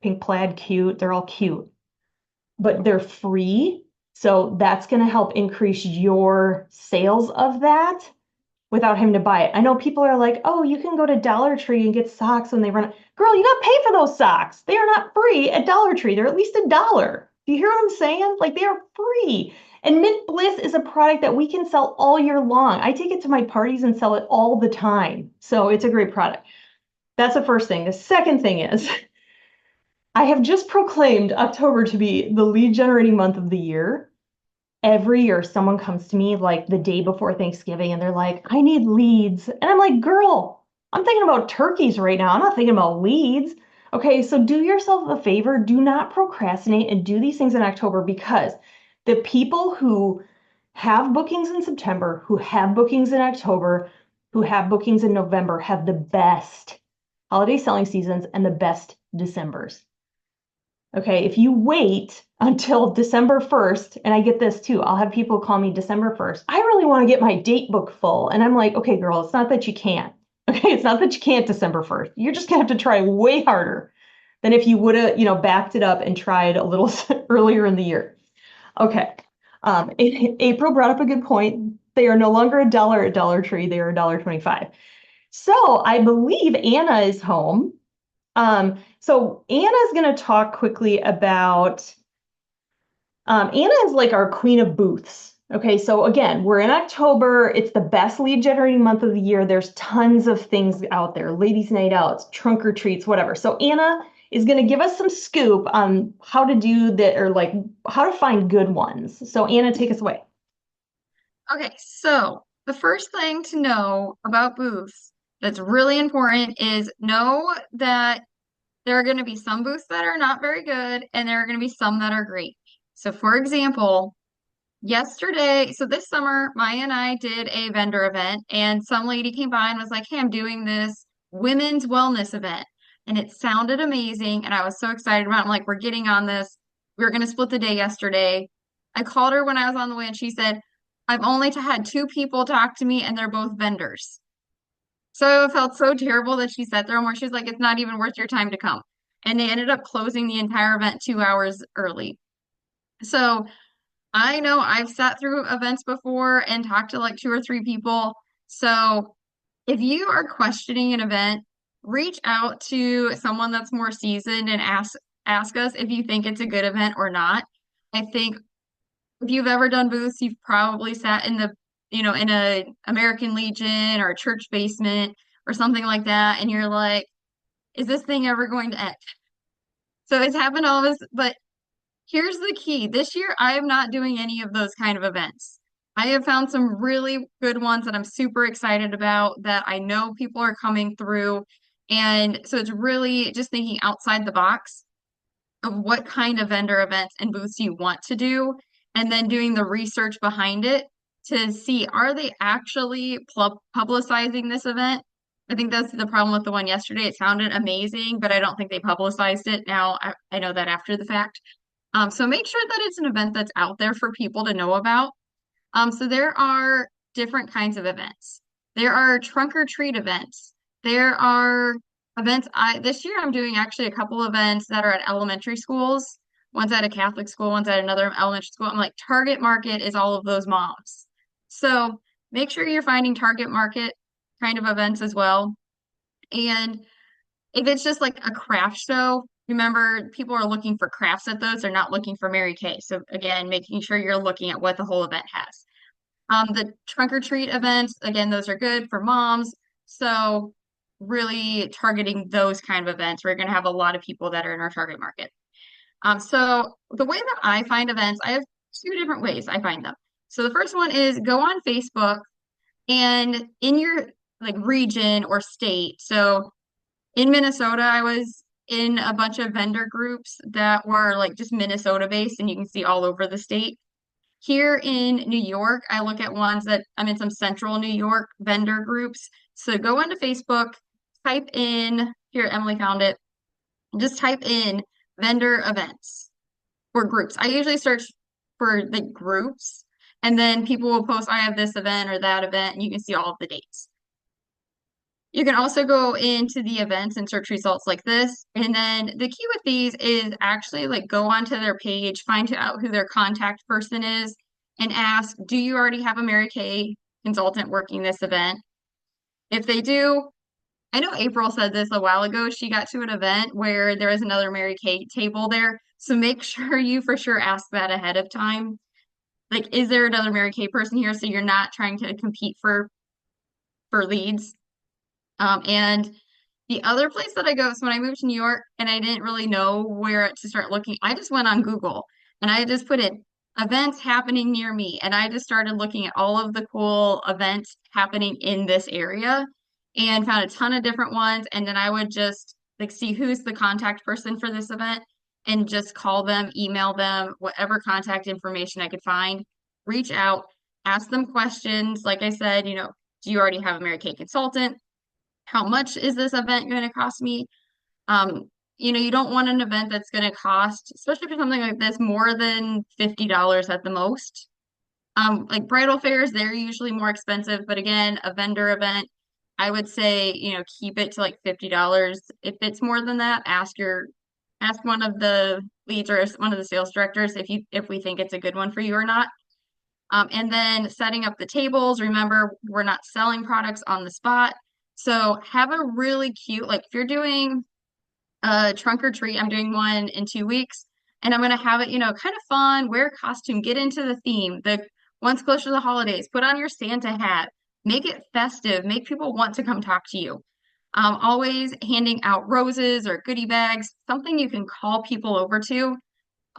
A: Pink plaid, cute. They're all cute. But they're free. So that's going to help increase your sales of that without having to buy it. I know people are like, oh, you can go to Dollar Tree and get socks when they run. Girl, you got to pay for those socks. They are not free at Dollar Tree. They're at least $1. Do you hear what I'm saying? Like they are free. And Mint Bliss is a product that we can sell all year long. I take it to my parties and sell it all the time. So it's a great product. That's the first thing. The second thing is I have just proclaimed October to be the lead generating month of the year. Every year, someone comes to me like the day before Thanksgiving and they're like, I need leads. And I'm like, girl, I'm thinking about turkeys right now. I'm not thinking about leads. Okay, so do yourself a favor. Do not procrastinate and do these things in October because the people who have bookings in September, who have bookings in October, who have bookings in November have the best holiday selling seasons and the best Decembers. Okay, if you wait until December 1st, and I get this too, I'll have people call me December 1st. I really want to get my date book full. And I'm like, okay, girl, it's not that you can't. Okay, it's not that you can't December 1st. You're just gonna have to try way harder than if you would have, backed it up and tried a little earlier in the year. Okay. April brought up a good point. They are no longer a dollar at Dollar Tree, they are $1.25. So I believe Anna is home. So Anna's going to talk quickly about, Anna is like our queen of booths. Okay, so again, we're in October. It's the best lead generating month of the year. There's tons of things out there, ladies' night outs, trunk or treats, whatever. So Anna is going to give us some scoop on how to do that, or like how to find good ones. So Anna, take us away.
C: Okay, so the first thing to know about booths that's really important is know that there are going to be some booths that are not very good and there are going to be some that are great. So, for example, yesterday, so this summer, Maya and I did a vendor event, and some lady came by and was like, "Hey, I'm doing this women's wellness event." And it sounded amazing, and I was so excited about it. I'm like, "We're getting on this. We were going to split the day yesterday." I called her when I was on the way, and she said, "I've only had two people talk to me, and they're both vendors." So I felt so terrible that she sat there and where she was like, "It's not even worth your time to come." And they ended up closing the entire event 2 hours early. So I know I've sat through events before and talked to like two or three people. So if you are questioning an event, reach out to someone that's more seasoned and ask us if you think it's a good event or not. I think if you've ever done booths, you've probably sat in in a American Legion or a church basement or something like that, and you're like, is this thing ever going to end? So it's happened to all of us, but here's the key. This year, I am not doing any of those kind of events. I have found some really good ones that I'm super excited about that I know people are coming through. And so it's really just thinking outside the box of what kind of vendor events and booths you want to do, and then doing the research behind it to see are they actually publicizing this event. I think that's the problem with the one yesterday. It sounded amazing, but I don't think they publicized it. Now I know that after the fact. So make sure that it's an event that's out there for people to know about. So there are different kinds of events. There are trunk or treat events. There are events. I this year I'm doing actually a couple events that are at elementary schools. One's at a Catholic school, one's at another elementary school. I'm like, target market is all of those moms. So make sure you're finding target market kind of events as well. And if it's just like a craft show, remember people are looking for crafts at those. They're not looking for Mary Kay. So again, making sure you're looking at what the whole event has. The trunk or treat events, again, those are good for moms. So really targeting those kind of events. We're going to have a lot of people that are in our target market. So the way that I find events, I have two different ways I find them. So the first one is go on Facebook and in your like region or state. So in Minnesota, I was in a bunch of vendor groups that were like just Minnesota based, and you can see all over the state. Here in New York, I look at ones that I'm in some central New York vendor groups. So go onto Facebook, type in, here, Emily found it, just type in vendor events or groups. I usually search for the groups, and then people will post, I have this event or that event, and you can see all of the dates. You can also go into the events and search results like this. And then the key with these is actually like go onto their page, find out who their contact person is, and ask, do you already have a Mary Kay consultant working this event? If they do, I know April said this a while ago. She got to an event where there was another Mary Kay table there. So make sure you for sure ask that ahead of time. Like, is there another Mary Kay person here? So you're not trying to compete for leads. And the other place that I go, so when I moved to New York and I didn't really know where to start looking, I just went on Google and I just put in events happening near me. And I just started looking at all of the cool events happening in this area and found a ton of different ones. And then I would just like see who's the contact person for this event and just call them, email them, whatever contact information I could find, reach out, ask them questions. Like I said, do you already have a Mary Kay consultant? How much is this event going to cost me? Um, you don't want an event that's going to cost, especially for something like this, more than $50 at the most. Like bridal fairs, they're usually more expensive, but again, a vendor event, I would say, keep it to like $50. If it's more than that, ask one of the leads or one of the sales directors if we think it's a good one for you or not. And then setting up the tables. Remember, we're not selling products on the spot. So have a really cute, like if you're doing a trunk or treat, I'm doing one in 2 weeks, and I'm going to have it, kind of fun, wear a costume, get into the theme. The once closer to the holidays, put on your Santa hat, make it festive, make people want to come talk to you. Always handing out roses or goodie bags, something you can call people over to.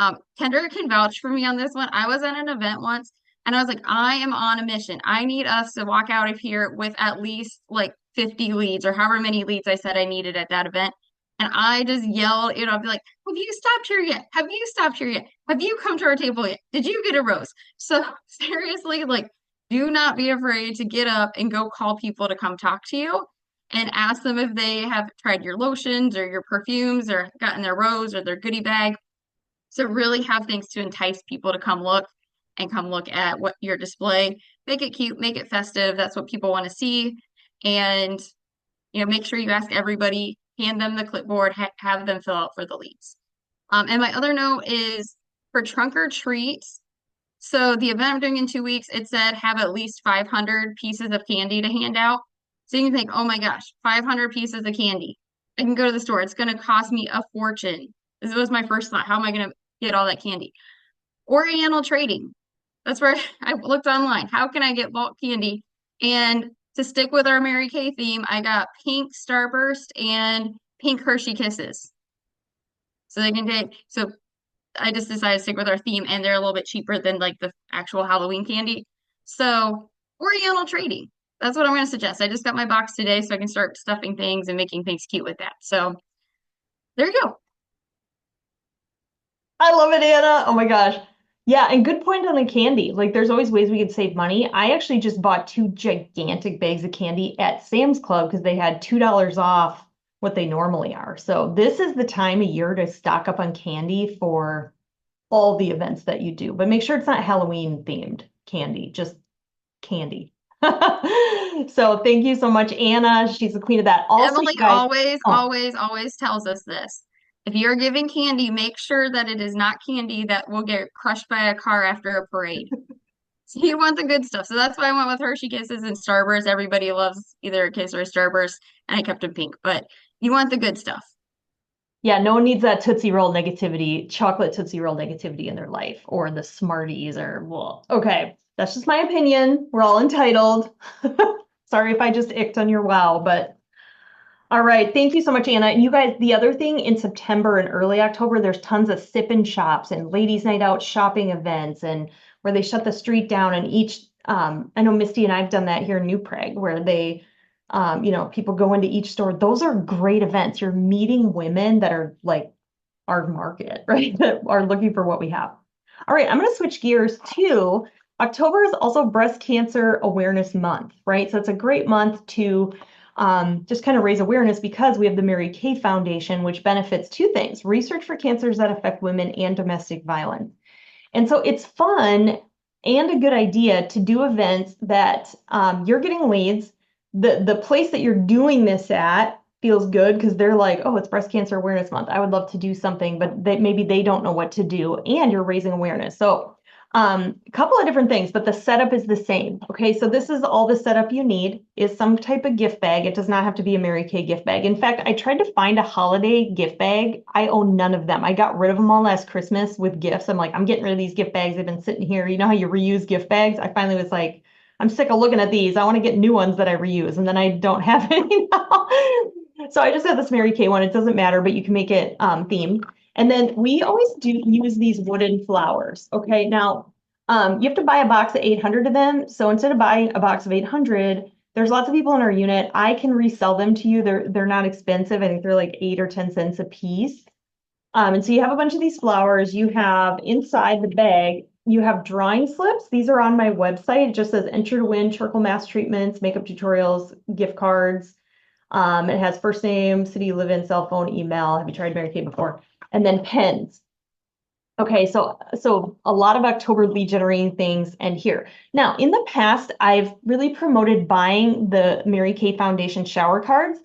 C: Kendra can vouch for me on this one. I was at an event once and I was like, I am on a mission. I need us to walk out of here with at least like 50 leads or however many leads I said I needed at that event. And I just yelled, I'd be like, have you stopped here yet? Have you stopped here yet? Have you come to our table yet? Did you get a rose? So seriously, like, do not be afraid to get up and go call people to come talk to you and ask them if they have tried your lotions or your perfumes or gotten their rose or their goodie bag. So really have things to entice people to come look at what your display. Make it cute, make it festive. That's what people want to see. And make sure you ask everybody, hand them the clipboard, have them fill out for the leads. And my other note is for trunk or treats. So the event I'm doing in 2 weeks, it said have at least 500 pieces of candy to hand out. So you can think, oh my gosh, 500 pieces of candy. I can go to the store. It's going to cost me a fortune. This was my first thought. How am I going to get all that candy? Oriental trading. That's where I looked online. How can I get bulk candy? And to stick with our Mary Kay theme, I got pink Starburst and pink Hershey Kisses. So I just decided to stick with our theme, and they're a little bit cheaper than like the actual Halloween candy. So Oriental trading. That's what I'm going to suggest. I just got my box today, so I can start stuffing things and making things cute with that. So there you go.
A: I love it, Anna. Oh my gosh. Yeah, and good point on the candy. Like, there's always ways we could save money. I actually just bought 2 gigantic bags of candy at Sam's Club because they had $2 off what they normally are. So this is the time of year to stock up on candy for all the events that you do. But make sure it's not Halloween themed candy, just candy. So thank you so much, Anna. She's the queen of that. Also,
C: Emily
A: you guys,
C: always tells us this. If you're giving candy, make sure that it is not candy that will get crushed by a car after a parade. So you want the good stuff. So that's why I went with Hershey Kisses and Starburst. Everybody loves either a Kiss or a Starburst, and I kept them pink. But you want the good stuff.
A: yeah, no one needs that Tootsie Roll negativity, chocolate Tootsie Roll negativity in their life, or the Smarties, or, well, okay, that's just my opinion. We're all entitled. Sorry if I just icked on your wow, but all right. Thank you so much, Anna. And you guys, the other thing in September and early October, there's tons of sip-in shops and ladies' night out shopping events, and where they shut the street down, and I know Misty and I've done that here in New Prague, where they, people go into each store. Those are great events. You're meeting women that are like our market, right? That are looking for what we have. All right, I'm going to switch gears to October is also Breast Cancer Awareness Month, right? So it's a great month to just kind of raise awareness because we have the Mary Kay Foundation, which benefits two things: research for cancers that affect women and domestic violence. And so it's fun and a good idea to do events that you're getting leads. The place that you're doing this at feels good because they're like, oh, it's Breast Cancer Awareness Month. I would love to do something, but maybe they don't know what to do, and you're raising awareness. So a couple of different things, but the setup is the same. Okay, so this is all the setup you need is some type of gift bag. It does not have to be a Mary Kay gift bag. In fact, I tried to find a holiday gift bag. I own none of them. I got rid of them all last Christmas with gifts. I'm like, I'm getting rid of these gift bags. They've been sitting here. You know how you reuse gift bags? I finally was like, I'm sick of looking at these. I want to get new ones that I reuse, and then I don't have any now. So I just got this Mary Kay one. It doesn't matter, but you can make it themed. And then we always do use these wooden flowers. Okay, now you have to buy a box of 800 of them. So instead of buying a box of 800, there's lots of people in our unit. I can resell them to you. They're not expensive. I think they're like 8 or 10 cents a piece. And so you have a bunch of these flowers. You have inside the bag, you have drawing slips. These are on my website. It just says enter to win charcoal mask treatments, makeup tutorials, gift cards. It has first name, city you live in, cell phone, email. Have you tried Mary Kay before? And then pens. Okay, so a lot of October lead generating things and here. Now, in the past, I've really promoted buying the Mary Kay Foundation shower cards.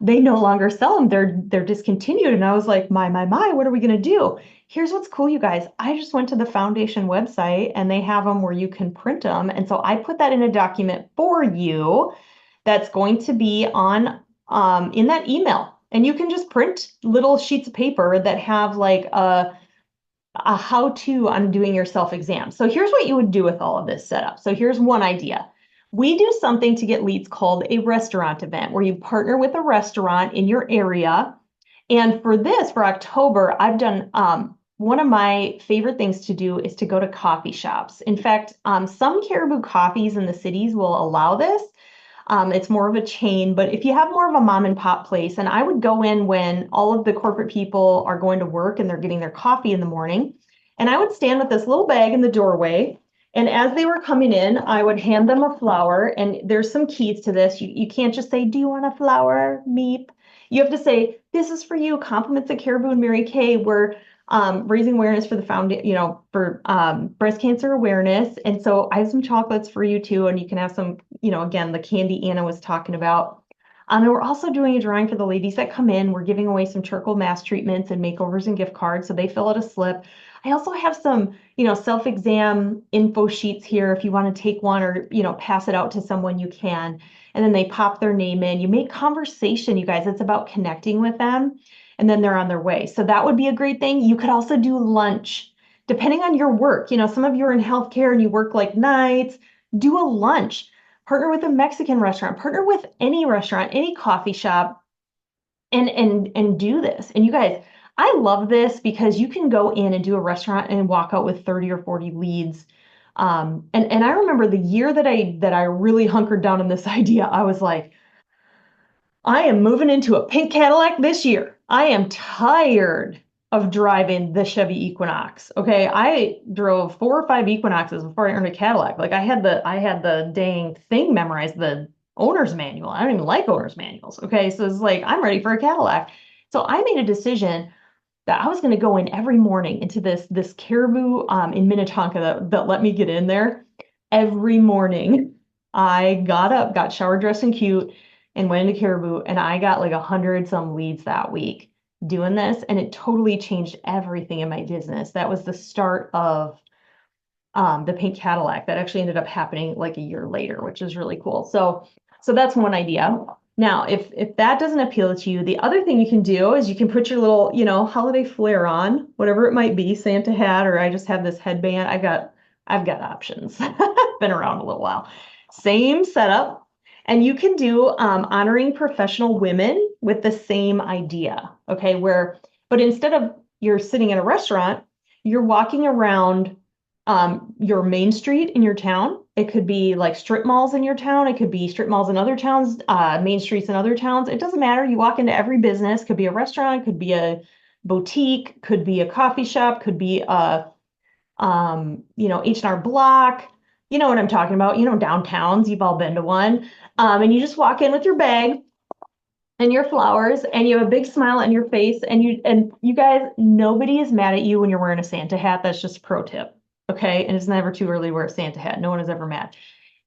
A: They no longer sell them. They're discontinued. And I was like, my, what are we gonna do? Here's what's cool, you guys. I just went to the foundation website and they have them where you can print them. And so I put that in a document for you that's going to be on in that email. And you can just print little sheets of paper that have like a how-to on doing your self-exam. So here's what you would do with all of this setup. So here's one idea. We do something to get leads called a restaurant event, where you partner with a restaurant in your area. And for this, for October, I've done one of my favorite things to do is to go to coffee shops. In fact, some Caribou coffees in the cities will allow this. It's more of a chain, but if you have more of a mom and pop place, and I would go in when all of the corporate people are going to work and they're getting their coffee in the morning, and I would stand with this little bag in the doorway. And as they were coming in, I would hand them a flower. And there's some keys to this. You can't just say, "Do you want a flower, Meep?" You have to say, "This is for you. Compliments of Caribou and Mary Kay. We're raising awareness for the for breast cancer awareness. And so I have some chocolates for you too. And you can have some, again, the candy Anna was talking about. And we're also doing a drawing for the ladies that come in. We're giving away some charcoal mask treatments and makeovers and gift cards. So they fill out a slip. I also have some, self-exam info sheets here. If you want to take one or, pass it out to someone, you can. And then they pop their name in. You make conversation, you guys. It's about connecting with them. And then they're on their way. So that would be a great thing. You could also do lunch, depending on your work. Some of you are in healthcare and you work like nights. Do a lunch. Partner with a Mexican restaurant. Partner with any restaurant, any coffee shop, and do this. And you guys, I love this because you can go in and do a restaurant and walk out with 30 or 40 leads. And I remember the year that I really hunkered down on this idea, I was like, I am moving into a pink Cadillac this year. I am tired of driving the Chevy Equinox. Okay, I drove 4 or 5 Equinoxes before I earned a Cadillac. Like I had the dang thing memorized, the owner's manual. I don't even like owner's manuals. Okay, so it's like I'm ready for a Cadillac. So I made a decision that I was going to go in every morning into this Caribou in Minnetonka that let me get in there. Every morning, I got up, got shower dressed and cute, and went into Caribou, and I got like 100 some leads that week doing this, and it totally changed everything in my business. That was the start of the pink Cadillac. That actually ended up happening like a year later, which is really cool. So that's one idea. Now, if that doesn't appeal to you, the other thing you can do is you can put your little, holiday flair on, whatever it might be, Santa hat, or I just have this headband. I've got options. Been around a little while. Same setup. And you can do honoring professional women with the same idea. Okay, but instead of you're sitting in a restaurant, you're walking around your main street in your town. It could be like strip malls in your town. It could be strip malls in other towns, main streets in other towns. It doesn't matter. You walk into every business, could be a restaurant, could be a boutique, could be a coffee shop, could be a, H&R Block. You know what I'm talking about. Downtowns, you've all been to one. And you just walk in with your bag and your flowers and you have a big smile on your face and you guys, nobody is mad at you when you're wearing a Santa hat. That's just a pro tip. Okay. And it's never too early to wear a Santa hat. No one is ever mad.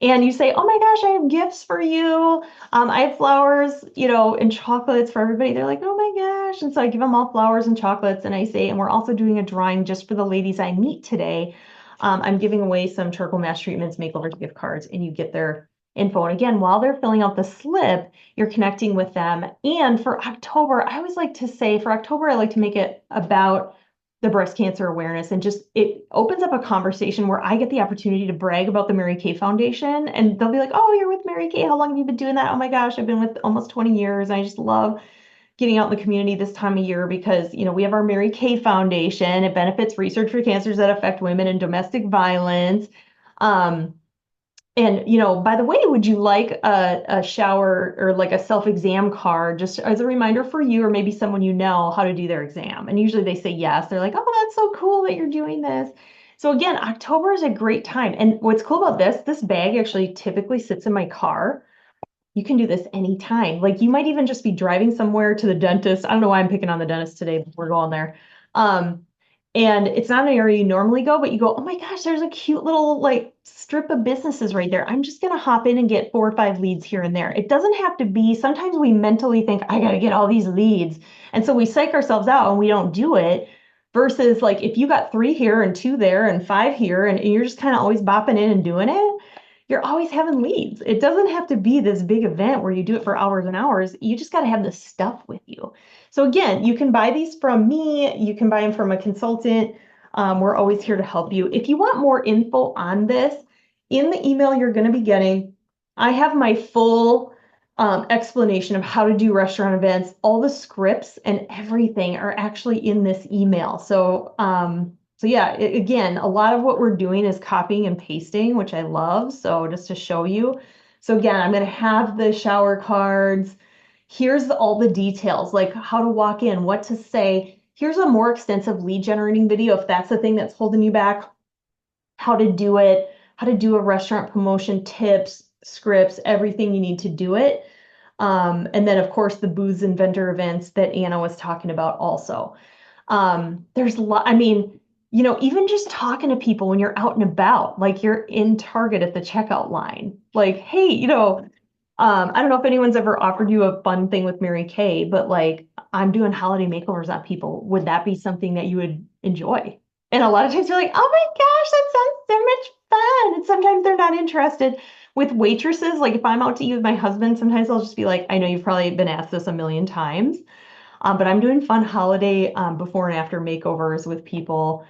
A: And you say, "Oh my gosh, I have gifts for you. I have flowers, and chocolates for everybody." They're like, "Oh my gosh." And so I give them all flowers and chocolates. And I say, "And we're also doing a drawing just for the ladies I meet today. I'm giving away some charcoal mask treatments, makeovers, gift cards," and you get their info. And again, while they're filling out the slip, you're connecting with them. And for October, I always like to say, for October, I like to make it about the breast cancer awareness, and just it opens up a conversation where I get the opportunity to brag about the Mary Kay Foundation, and they'll be like, "Oh, you're with Mary Kay. How long have you been doing that?" "Oh my gosh, I've been with almost 20 years. I just love getting out in the community this time of year because, we have our Mary Kay Foundation. It benefits research for cancers that affect women and domestic violence. And, by the way, would you like a shower or like a self-exam card just as a reminder for you or maybe someone you know how to do their exam?" And usually they say yes. They're like, "Oh, that's so cool that you're doing this." So again, October is a great time. And what's cool about this bag actually typically sits in my car. You can do this anytime. Like you might even just be driving somewhere to the dentist. I don't know why I'm picking on the dentist today, but we're going there. Um, and it's not an area you normally go, but you go, oh my gosh, there's a cute little like strip of businesses right there. I'm just gonna hop in and get 4 or 5 leads here and there. It doesn't have to be, sometimes we mentally think, I gotta get all these leads. And so we psych ourselves out and we don't do it. Versus like if you got 3 here and 2 there and 5 here and you're just kind of always bopping in and doing it, you're always having leads. It doesn't have to be this big event where you do it for hours and hours. You just got to have the stuff with you. So again, you can buy these from me. You can buy them from a consultant. We're always here to help you. If you want more info on this, in the email you're going to be getting, I have my full explanation of how to do restaurant events. All the scripts and everything are actually in this email. So yeah, again, a lot of what we're doing is copying and pasting, which I love. So just to show you. So again, I'm going to have the shower cards. Here's all the details, like how to walk in, what to say. Here's a more extensive lead generating video if that's the thing that's holding you back, how to do it, how to do a restaurant promotion, tips, scripts, everything you need to do it. And then of course the booths and vendor events that Anna was talking about also. There's a lot, I mean, even just talking to people when you're out and about, like you're in Target at the checkout line, like, hey, I don't know if anyone's ever offered you a fun thing with Mary Kay, but like I'm doing holiday makeovers on people. Would that be something that you would enjoy? And a lot of times you're like, oh my gosh, that sounds so much fun. And sometimes they're not interested. With waitresses, like if I'm out to eat with my husband, sometimes I'll just be like, I know you've probably been asked this a million times, but I'm doing fun holiday before and after makeovers with people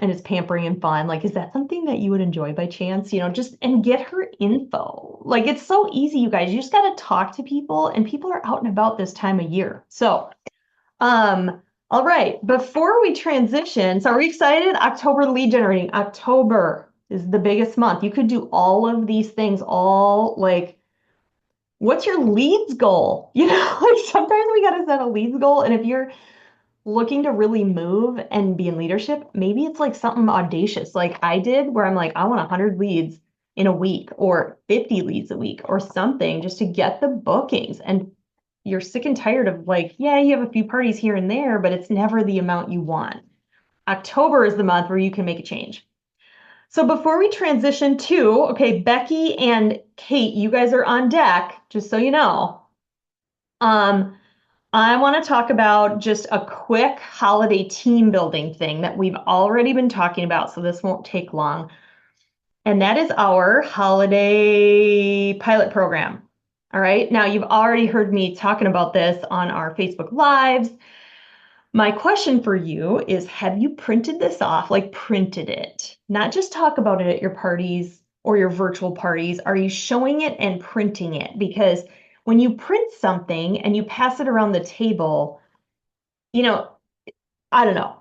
A: and it's pampering and fun. Like, is that something that you would enjoy by chance? Just and get her info. Like, it's so easy, you guys. You just got to talk to people, and people are out and about this time of year. So, all right. Before we transition, so are we excited? October lead generating. October is the biggest month. You could do all of these things, all like, what's your leads goal? Like sometimes we got to set a leads goal, and if you're looking to really move and be in leadership, maybe it's like something audacious like I did, where I'm like, I want 100 leads in a week or 50 leads a week or something just to get the bookings. And you're sick and tired of like, yeah, you have a few parties here and there, but it's never the amount you want. October is the month where you can make a change. So before we transition to, okay, Becky and Kate, you guys are on deck, just so you know. I want to talk about just a quick holiday team building thing that we've already been talking about, so this won't take long. And that is our holiday pilot program. All right. Now, you've already heard me talking about this on our Facebook Lives. My question for you is, have you printed this off, like printed it? Not just talk about it at your parties or your virtual parties. Are you showing it and printing it? Because when you print something and you pass it around the table, you know, I don't know.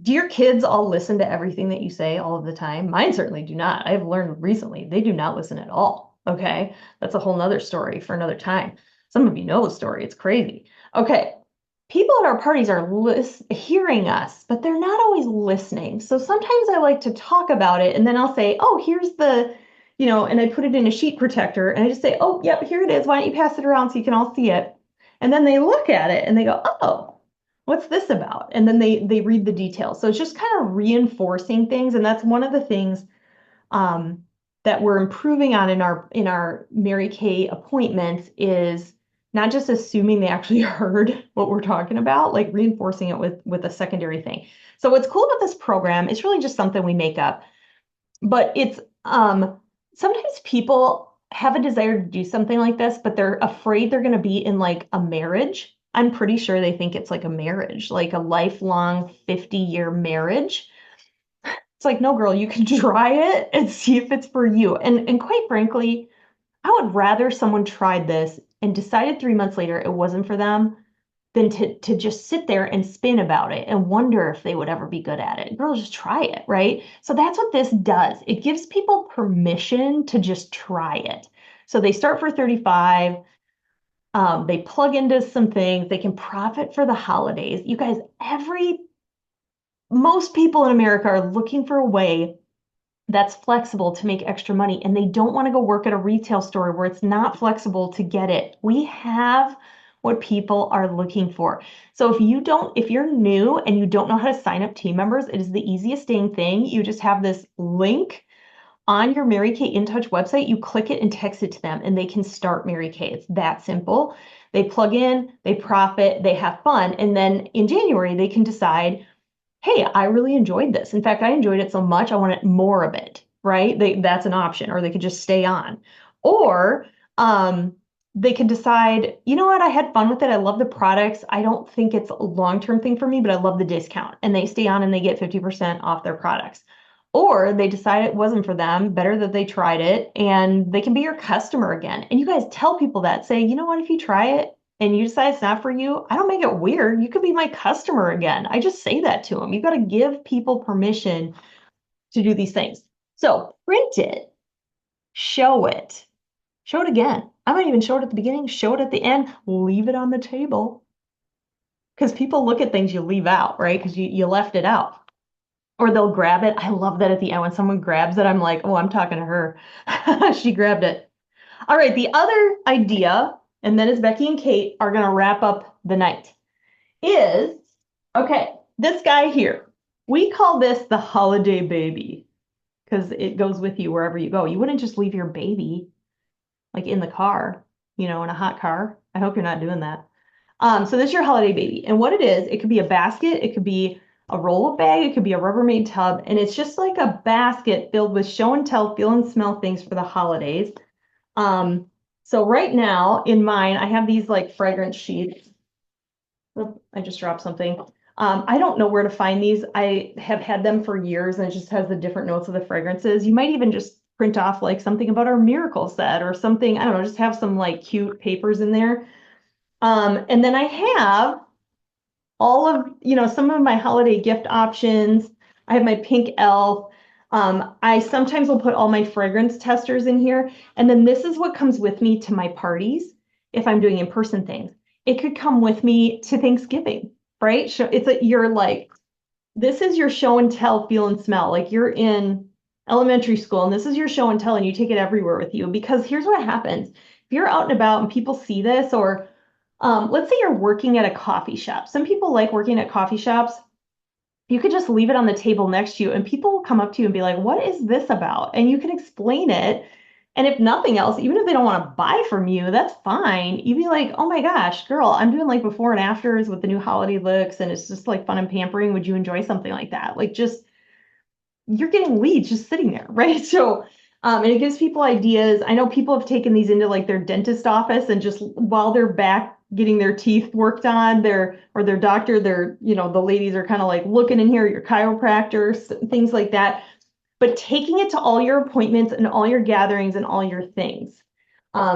A: Do your kids all listen to everything that you say all of the time? Mine certainly do not. I've learned recently they do not listen at all. Okay. That's a whole nother story for another time. Some of you know the story. It's crazy. Okay. People at our parties are hearing us, but they're not always listening. So sometimes I like to talk about it and then I'll say, oh, here's and I put it in a sheet protector and I just say, oh, yep, here it is. Why don't you pass it around so you can all see it? And then they look at it and they go, oh, what's this about? And then they read the details. So it's just kind of reinforcing things. And that's one of the things that we're improving on in our Mary Kay appointments is not just assuming they actually heard what we're talking about, like reinforcing it with a secondary thing. So what's cool about this program, it's really just something we make up, but it's sometimes people have a desire to do something like this, but they're afraid they're going to be in like a marriage. I'm pretty sure they think it's like a marriage, like a lifelong 50-year marriage. It's like, no, girl, you can try it and see if it's for you. And quite frankly, I would rather someone tried this and decided 3 months later it wasn't for them than to just sit there and spin about it and wonder if they would ever be good at it. Girl, just try it, right? So that's what this does. It gives people permission to just try it. So they start for 35. They plug into some things. They can profit for the holidays. You guys, most people in America are looking for a way that's flexible to make extra money, and they don't want to go work at a retail store where it's not flexible to get it. We have what people are looking for. So if you're new and you don't know how to sign up team members, it is the easiest dang thing. You just have this link on your Mary Kay In Touch website. You click it and text it to them, and they can start Mary Kay. It's that simple. They plug in, they profit, they have fun, and then in January they can decide, hey, I really enjoyed this. In fact, I enjoyed it so much, I wanted more of it, right? That's an option, or they could just stay on. Or they can decide, you know what, I had fun with it. I love the products. I don't think it's a long-term thing for me, but I love the discount. And they stay on and they get 50% off their products. Or they decide it wasn't for them, better that they tried it, and they can be your customer again. And you guys tell people that, say, you know what, if you try it, and you decide it's not for you, I don't make it weird. You could be my customer again. I just say that to them. You got to give people permission to do these things. So print it, show it again. I might even show it at the beginning, show it at the end, leave it on the table. Because people look at things you leave out, right? Because you left it out. Or they'll grab it. I love that at the end when someone grabs it, I'm like, oh, I'm talking to her. She grabbed it. All right, the other idea, and then as Becky and Kate are going to wrap up the night, is, okay, this guy here. We call this the holiday baby because it goes with you wherever you go. You wouldn't just leave your baby like in the car, in a hot car. I hope you're not doing that. So this is your holiday baby. And what it is, it could be a basket, it could be a roll-up bag, it could be a Rubbermaid tub, and it's just like a basket filled with show and tell, feel and smell things for the holidays. So right now in mine, I have these like fragrance sheets. Oop, I just dropped something. I don't know where to find these. I have had them for years, and it just has the different notes of the fragrances. You might even just print off like something about our miracle set or something. I don't know, just have some like cute papers in there. And then I have all of, some of my holiday gift options. I have my pink elf. I sometimes will put all my fragrance testers in here. And then this is what comes with me to my parties if I'm doing in-person things. It could come with me to Thanksgiving, right? So you're like, this is your show and tell, feel and smell. Like you're in elementary school and this is your show and tell, and you take it everywhere with you. Because here's what happens. If you're out and about and people see this, or let's say you're working at a coffee shop. Some people like working at coffee shops. You could just leave it on the table next to you and people will come up to you and be like, what is this about? And you can explain it. And if nothing else, even if they don't want to buy from you, that's fine. You'd be like, oh my gosh, girl, I'm doing like before and afters with the new holiday looks, and it's just like fun and pampering. Would you enjoy something like that? Like just, you're getting leads just sitting there, right? So, and it gives people ideas. I know people have taken these into like their dentist office and just while they're back getting their teeth worked on, their doctor, the ladies are kind of like looking in here, your chiropractor, things like that. But taking it to all your appointments and all your gatherings and all your things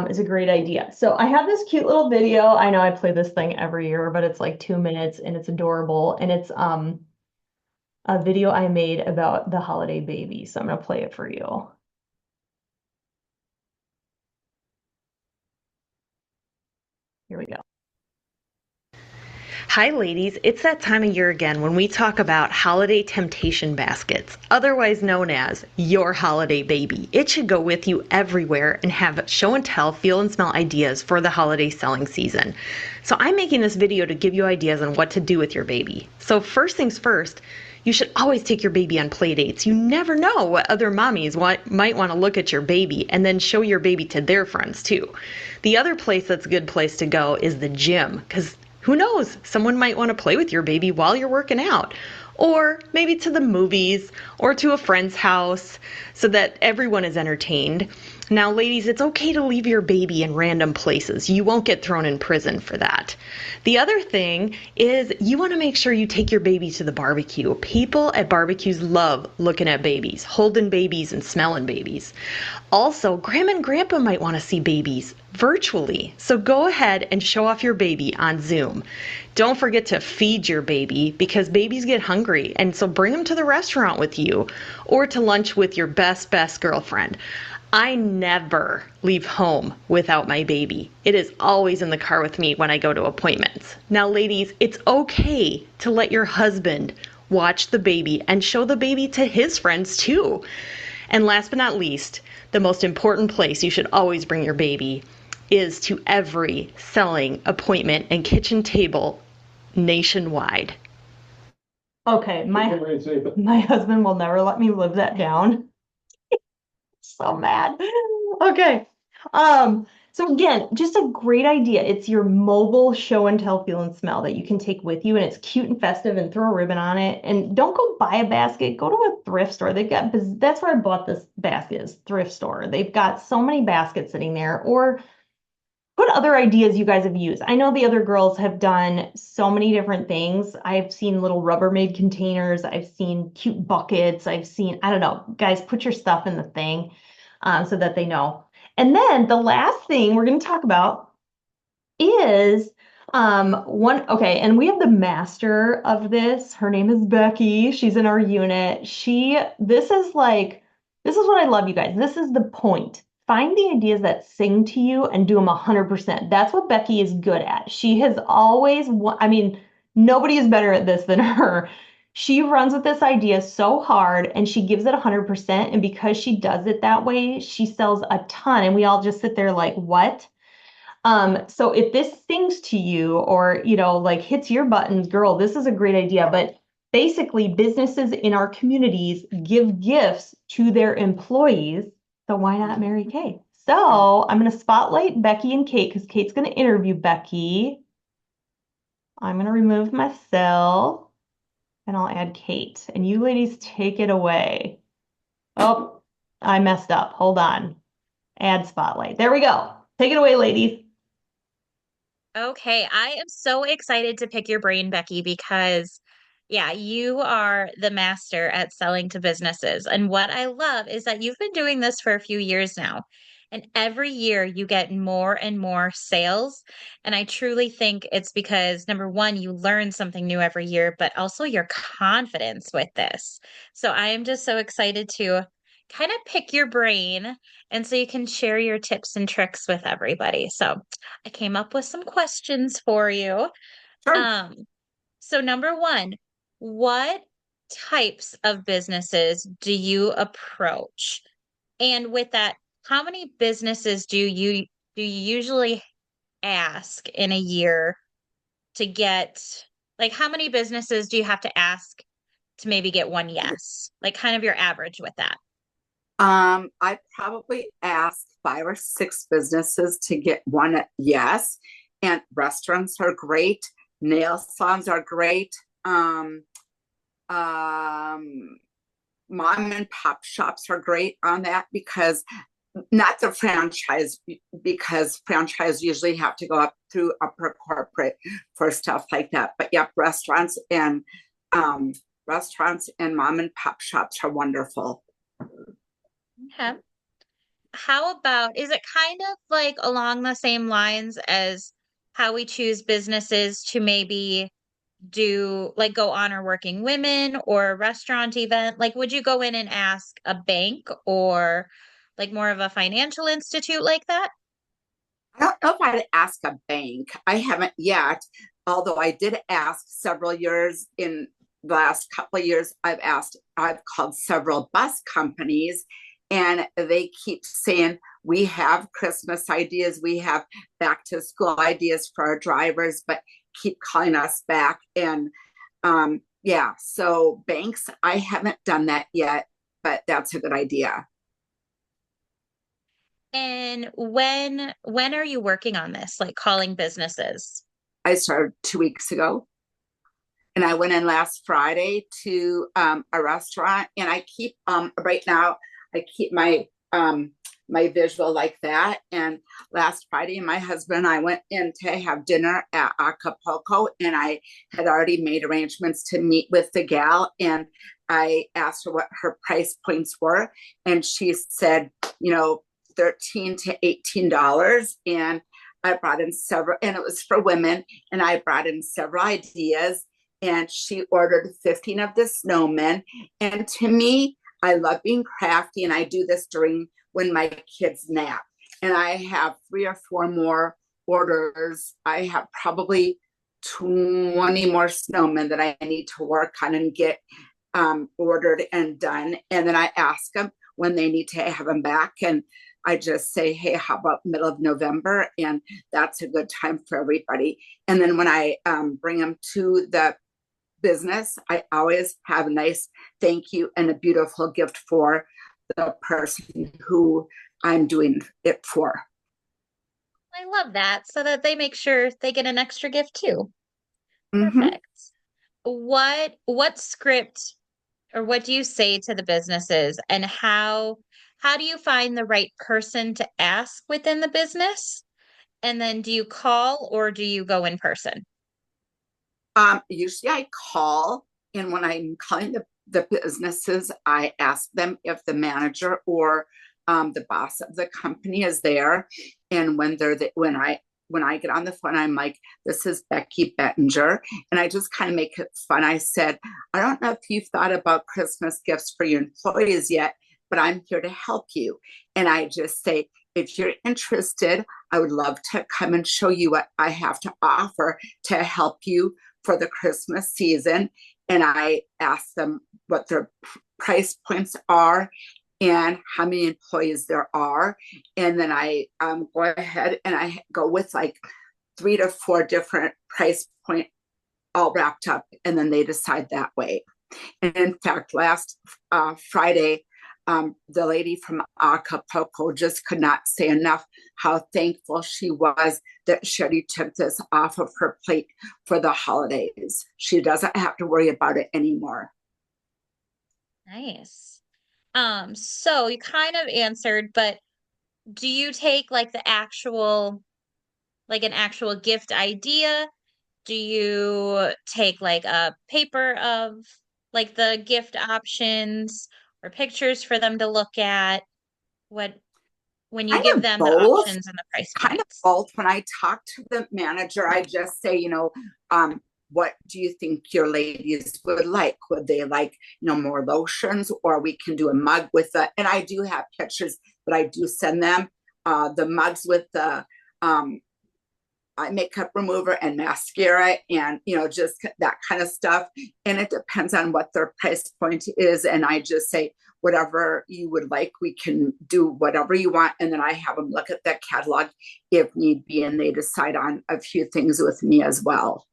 A: is a great idea. So I have this cute little video. I know I play this thing every year, but it's like 2 minutes and it's adorable. And it's a video I made about the holiday baby. So I'm going to play it for you. Here we go. Hi ladies, it's that time of year again when we talk about holiday temptation baskets, otherwise known as your holiday baby. It should go with you everywhere and have show and tell, feel and smell ideas for the holiday selling season. So I'm making this video to give you ideas on what to do with your baby. So first things first, you should always take your baby on play dates. You never know what other mommies might want to look at your baby and then show your baby to their friends too. The other place that's a good place to go is the gym, because who knows, someone might want to play with your baby while you're working out. Or maybe to the movies or to a friend's house so that everyone is entertained. Now, ladies, it's okay to leave your baby in random places. You won't get thrown in prison for that. The other thing is you want to make sure you take your baby to the barbecue. People at barbecues love looking at babies, holding babies and smelling babies. Also, Grandma and Grandpa might want to see babies virtually. So go ahead and show off your baby on Zoom. Don't forget to feed your baby because babies get hungry. And so bring them to the restaurant with you or to lunch with your best girlfriend. I never leave home without my baby. It is always in the car with me when I go to appointments. Now, ladies, it's okay to let your husband watch the baby and show the baby to his friends too. And last but not least, the most important place you should always bring your baby is to every selling appointment and kitchen table nationwide. Okay, my husband will never let me live that down. So mad. Okay. So again, just a great idea. It's your mobile show and tell, feel, and smell that you can take with you, and it's cute and festive, and throw a ribbon on it. And don't go buy a basket. Go to a thrift store. That's where I bought this basket, is thrift store. They've got so many baskets sitting there. Or what other ideas you guys have used? I know the other girls have done so many different things. I've seen little Rubbermaid containers. I've seen cute buckets. I don't know, guys, put your stuff in the thing so that they know. And then the last thing we're going to talk about is okay, and we have the master of this. Her name is Becky. She's in our unit. This is what I love, you guys. This is the point. Find the ideas that sing to you and do them 100%. That's what Becky is good at. She has always, nobody is better at this than her. She runs with this idea so hard and she gives it 100%. And because she does it that way, she sells a ton. And we all just sit there like, what? So if this sings to you or, like hits your buttons, girl, this is a great idea. But basically, businesses in our communities give gifts to their employees. So why not Mary Kay? So I'm going to spotlight Becky and Kate because Kate's going to interview Becky. I'm going to remove myself and I'll add Kate. And you ladies take it away. Oh, I messed up. Hold on. Add spotlight. There we go. Take it away, ladies.
B: Okay, I am so excited to pick your brain, Becky, because yeah, you are the master at selling to businesses. And what I love is that you've been doing this for a few years now. And every year you get more and more sales. And I truly think it's because number one, you learn something new every year, but also your confidence with this. So I am just so excited to kind of pick your brain and so you can share your tips and tricks with everybody. So I came up with some questions for you.
D: Sure.
B: So number one, what types of businesses do you approach? And with that, how many businesses do you usually ask in a year to get, like how many businesses do you have to ask to maybe get one yes? Like kind of your average with that.
D: I probably asked 5 or 6 businesses to get one yes. And restaurants are great. Nail salons are great. Mom and pop shops are great on that because not the franchise, because franchise usually have to go up through upper corporate for stuff like that. But yep, restaurants and mom and pop shops are wonderful.
B: Okay. How about, is it kind of like along the same lines as how we choose businesses to maybe do like go honor working women or a restaurant event? Like, would you go in and ask a bank or like more of a financial institute like that?
D: I don't know if I'd ask a bank. I haven't yet, although I did ask several years in the last couple of years. I've called several bus companies, and they keep saying, we have Christmas ideas, we have back to school ideas for our drivers, but keep calling us back. And yeah, so banks, I haven't done that yet, but that's a good idea.
B: And when are you working on this, like calling businesses?
D: I started 2 weeks ago. And I went in last Friday to a restaurant, and I keep right now I keep my my visual like that. And last Friday, my husband and I went in to have dinner at Acapulco, and I had already made arrangements to meet with the gal, and I asked her what her price points were, and she said, $13 to $18, and I brought in several, and it was for women, and I brought in several ideas. And she ordered 15 of the snowmen. And to me, I love being crafty, and I do this when my kids nap. And I have 3 or 4 more orders. I have probably 20 more snowmen that I need to work on and get ordered and done. And then I ask them, when they need to have them back. And I just say, hey, how about middle of November? And that's a good time for everybody. And then when I bring them to the business, I always have a nice thank you and a beautiful gift for the person who I'm doing it for.
B: I love that, so that they make sure they get an extra gift too.
D: Mm-hmm.
B: Perfect. What script or what do you say to the businesses, and how do you find the right person to ask within the business? And then do you call or do you go in person?
D: Usually I call, and when I'm calling the businesses, I ask them if the manager or the boss of the company is there. And when I get on the phone, I'm like, this is Becky Bettinger. And I just kind of make it fun. I said, I don't know if you've thought about Christmas gifts for your employees yet, but I'm here to help you. And I just say, if you're interested, I would love to come and show you what I have to offer to help you for the Christmas season. And I ask them what their price points are and how many employees there are. And then I go ahead and I go with like 3 to 4 different price point all wrapped up. And then they decide that way. And in fact, last Friday, the lady from Acapulco just could not say enough how thankful she was that Shetty took this off of her plate for the holidays. She doesn't have to worry about it anymore.
B: Nice. So you kind of answered, but do you take like an actual gift idea? Do you take like a paper of like the gift options or pictures for them to look at? What when you
D: Kind
B: give
D: of
B: them the
D: both.
B: options and the price
D: Kind of
B: points?
D: both. When I talk to the manager, I just say, what do you think your ladies would like? Would they like, more lotions, or we can do a mug with the, and I do have pictures that I do send them, the mugs with the eye makeup remover and mascara and, just that kind of stuff. And it depends on what their price point is. And I just say, whatever you would like, we can do whatever you want. And then I have them look at that catalog if need be, and they decide on a few things with me as well.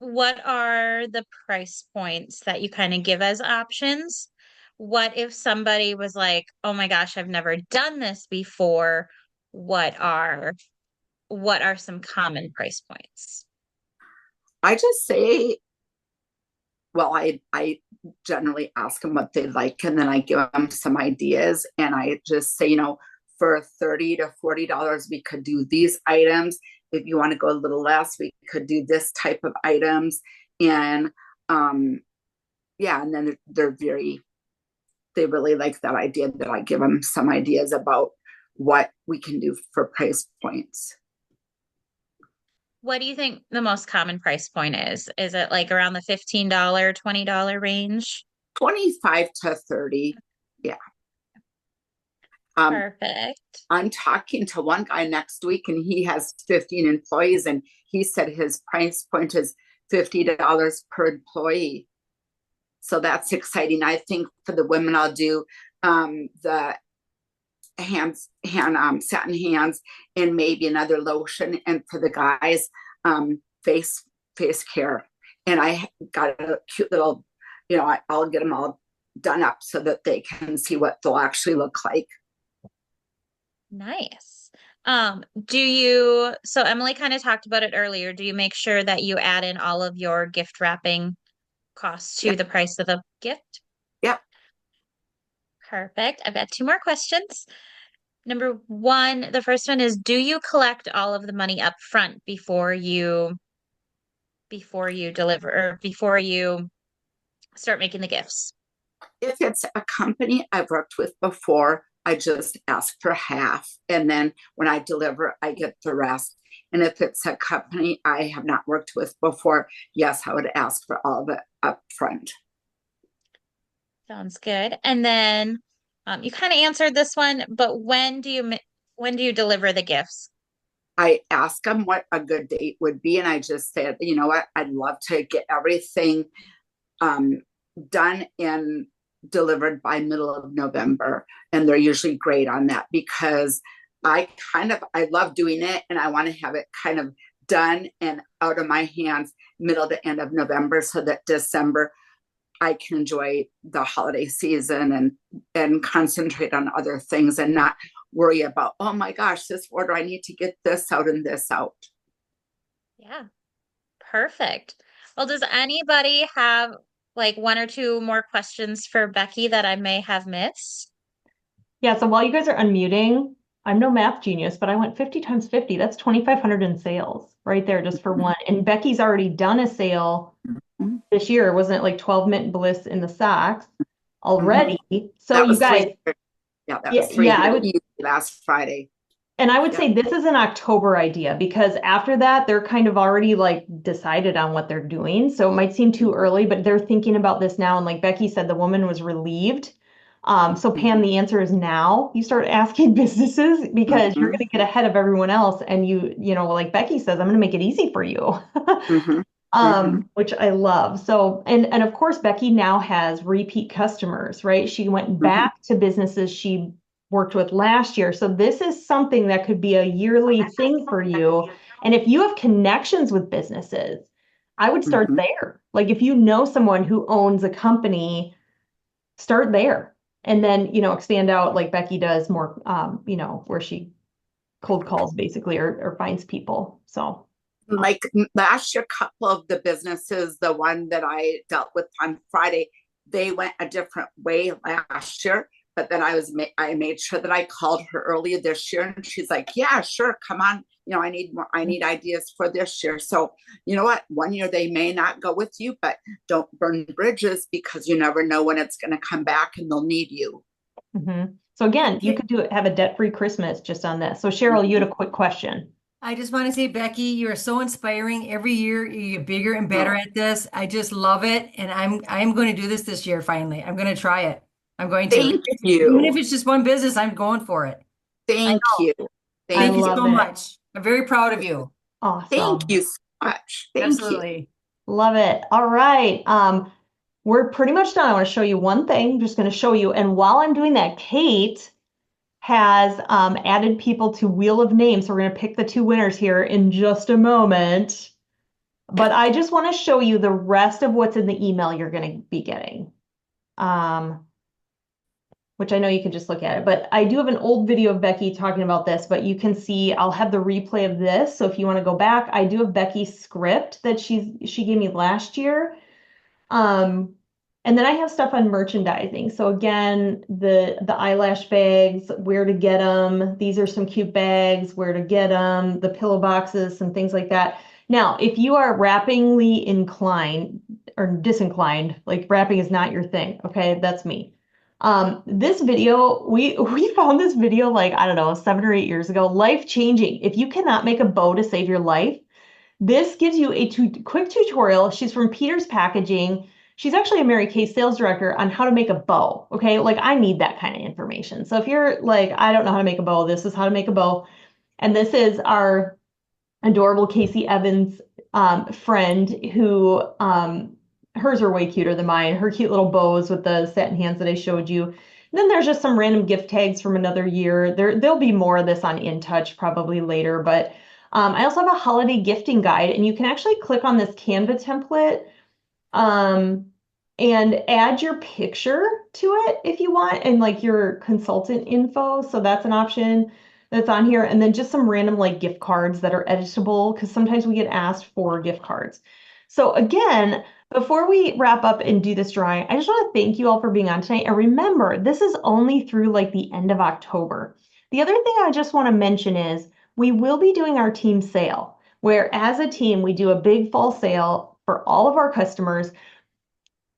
B: What are the price points that you kind of give as options? What if somebody was like, "Oh my gosh, I've never done this before." What are what are some common price points?
D: I just say, well, I generally ask them what they like, and then I give them some ideas, and I just say, for $30 to $40, we could do these items. If you want to go a little less, we could do this type of items. And yeah, and then they really like that idea that I give them some ideas about what we can do for price points.
B: What do you think the most common price point is? Is it like around the $15, $20 range?
D: 25 to 30. Yeah.
B: Perfect.
D: I'm talking to one guy next week, and he has 15 employees, and he said his price point is $50 per employee. So that's exciting. I think for the women, I'll do the satin hands, and maybe another lotion, and for the guys, face care. And I got a cute little, I'll get them all done up so that they can see what they'll actually look like.
B: Nice. So Emily kind of talked about it earlier. Do you make sure that you add in all of your gift wrapping costs to
D: Yep.
B: the price of the gift?
D: Yep.
B: Perfect. I've got 2 more questions. Number 1, the first one is, do you collect all of the money up front before you deliver or before you start making the gifts?
D: If it's a company I've worked with before, I just ask for half. And then when I deliver, I get the rest. And if it's a company I have not worked with before, yes, I would ask for all of it up front.
B: Sounds good. And then you kind of answered this one, but when do you deliver the gifts?
D: I ask them what a good date would be. And I just said, you know what, I'd love to get everything done and delivered by middle of November. And they're usually great on that because I love doing it and I want to have it kind of done and out of my hands middle to end of November so that December I can enjoy the holiday season and concentrate on other things and not worry about, oh my gosh, this order, I need to get this out and this out.
B: Yeah, perfect. Well, does anybody have like one or two more questions for Becky that I may have missed?
A: Yeah, so while you guys are unmuting, I'm no math genius, but I went 50 times 50. That's 2,500 in sales right there just for one. And Becky's already done a sale this year. Wasn't it like 12 mint bliss in the socks already? So
D: That
A: you
D: was
A: guys,
D: that
A: yeah,
D: was 300
A: I would,
D: last Friday.
A: and I would
D: Yeah.
A: say this is an October idea because after that, they're kind of already like decided on what they're doing. So it might seem too early, but they're thinking about this now. And like Becky said, the woman was relieved. So Pam, the answer is now you start asking businesses because you're going to get ahead of everyone else. And like Becky says, I'm going to make it easy for you. Which I love. So, and of course, Becky now has repeat customers, right? She went back to businesses she worked with last year. So this is something that could be a yearly thing for you. And if you have connections with businesses, I would start there. Like if you know someone who owns a company, start there. And then, expand out like Becky does more, where she cold calls basically or finds people. So
D: Like last year, a couple of the businesses, the one that I dealt with on Friday, they went a different way last year. But then I made sure that I called her earlier this year, and she's like, "Yeah, sure, come on. I need more. I need ideas for this year." So you know what? One year they may not go with you, but don't burn bridges because you never know when it's going to come back and they'll need you.
A: So again, you could have a debt-free Christmas just on this. So Cheryl, you had a quick question.
E: I just want to say, Becky, you are so inspiring. Every year you get bigger and better at this. I just love it, and I'm going to do this year. Finally, I'm going to try it. I'm going to.
D: Thank
E: Even if
D: you.
E: it's just one business, I'm going for it.
D: Thank you.
E: Thank you
A: love
E: so
A: it.
E: much. I'm very proud of you.
A: Awesome.
D: Thank you so much. Thank you.
E: Absolutely.
A: Love it. All right. We're pretty much done. I want to show you one thing. I'm just going to show you. And while I'm doing that, Kate has added people to Wheel of Names. So we're going to pick the two winners here in just a moment. But I just want to show you the rest of what's in the email you're going to be getting. Which I know you can just look at it, but I do have an old video of Becky talking about this, but you can see I'll have the replay of this. So if you want to go back, I do have Becky's script that she gave me last year. And then I have stuff on merchandising. So again, the eyelash bags, where to get them. These are some cute bags, where to get them, the pillow boxes, some things like that. Now, if you are wrappingly inclined or disinclined, like wrapping is not your thing, okay? That's me. This video, we found this video like, I don't know, 7 or 8 years ago, life-changing. If you cannot make a bow to save your life, this gives you a quick tutorial. She's from Peter's Packaging. She's actually a Mary Kay sales director on how to make a bow. Okay, like I need that kind of information. So if you're like, I don't know how to make a bow, this is how to make a bow. And this is our adorable Casey Evans friend who hers are way cuter than mine. Her cute little bows with the satin hands that I showed you. And then there's just some random gift tags from another year. There'll be more of this on In Touch probably later, but I also have a holiday gifting guide, and you can actually click on this Canva template and add your picture to it if you want, and like your consultant info. So that's an option that's on here. And then just some random like gift cards that are editable, because sometimes we get asked for gift cards. So again, before we wrap up and do this drawing, I just want to thank you all for being on tonight. And remember, this is only through like the end of October. The other thing I just want to mention is we will be doing our team sale, where as a team, we do a big fall sale for all of our customers.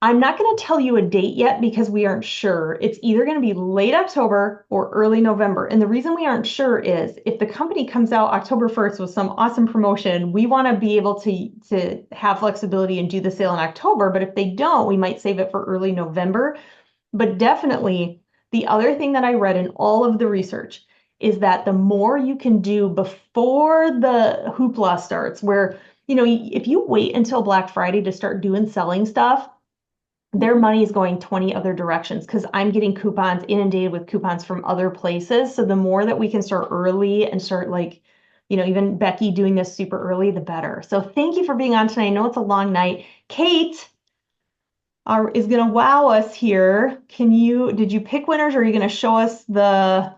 A: I'm not going to tell you a date yet because we aren't sure. It's either going to be late October or early November. And the reason we aren't sure is if the company comes out October 1st with some awesome promotion, we want to be able to have flexibility and do the sale in October. But if they don't, we might save it for early November. But definitely, the other thing that I read in all of the research is that the more you can do before the hoopla starts, where, if you wait until Black Friday to start selling stuff, their money is going 20 other directions because I'm getting coupons, inundated with coupons from other places. So the more that we can start early and start like, even Becky doing this super early, the better. So thank you for being on tonight. I know it's a long night. Kate is going to wow us here. Did you pick winners or are you going to show us the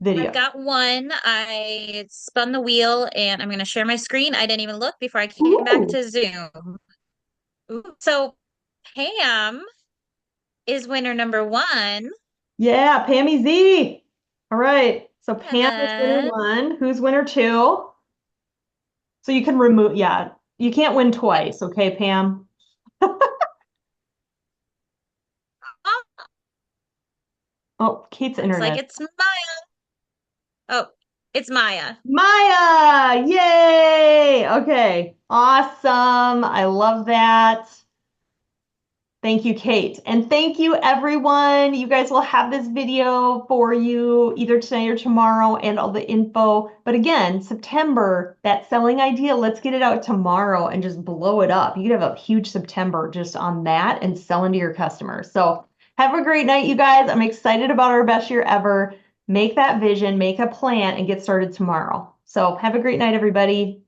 A: video?
B: I've got one. I spun the wheel and I'm going to share my screen. I didn't even look before I came back to Zoom. Ooh. So Pam is winner number one.
A: Yeah, Pammy Z. All right. So
B: And
A: Pam is winner
B: then
A: one. Who's winner two? So you can remove, yeah, you can't win twice. Okay, Pam?
B: oh,
A: Oh, Kate's
B: looks like
A: internet.
B: it's Maya. Oh, it's Maya.
A: Maya, yay. Okay, awesome. I love that. Thank you, Kate. And thank you, everyone. You guys will have this video for you either tonight or tomorrow and all the info. But again, September, that selling idea, let's get it out tomorrow and just blow it up. You could have a huge September just on that and selling to your customers. So have a great night, you guys. I'm excited about our best year ever. Make that vision, make a plan, and get started tomorrow. So have a great night, everybody.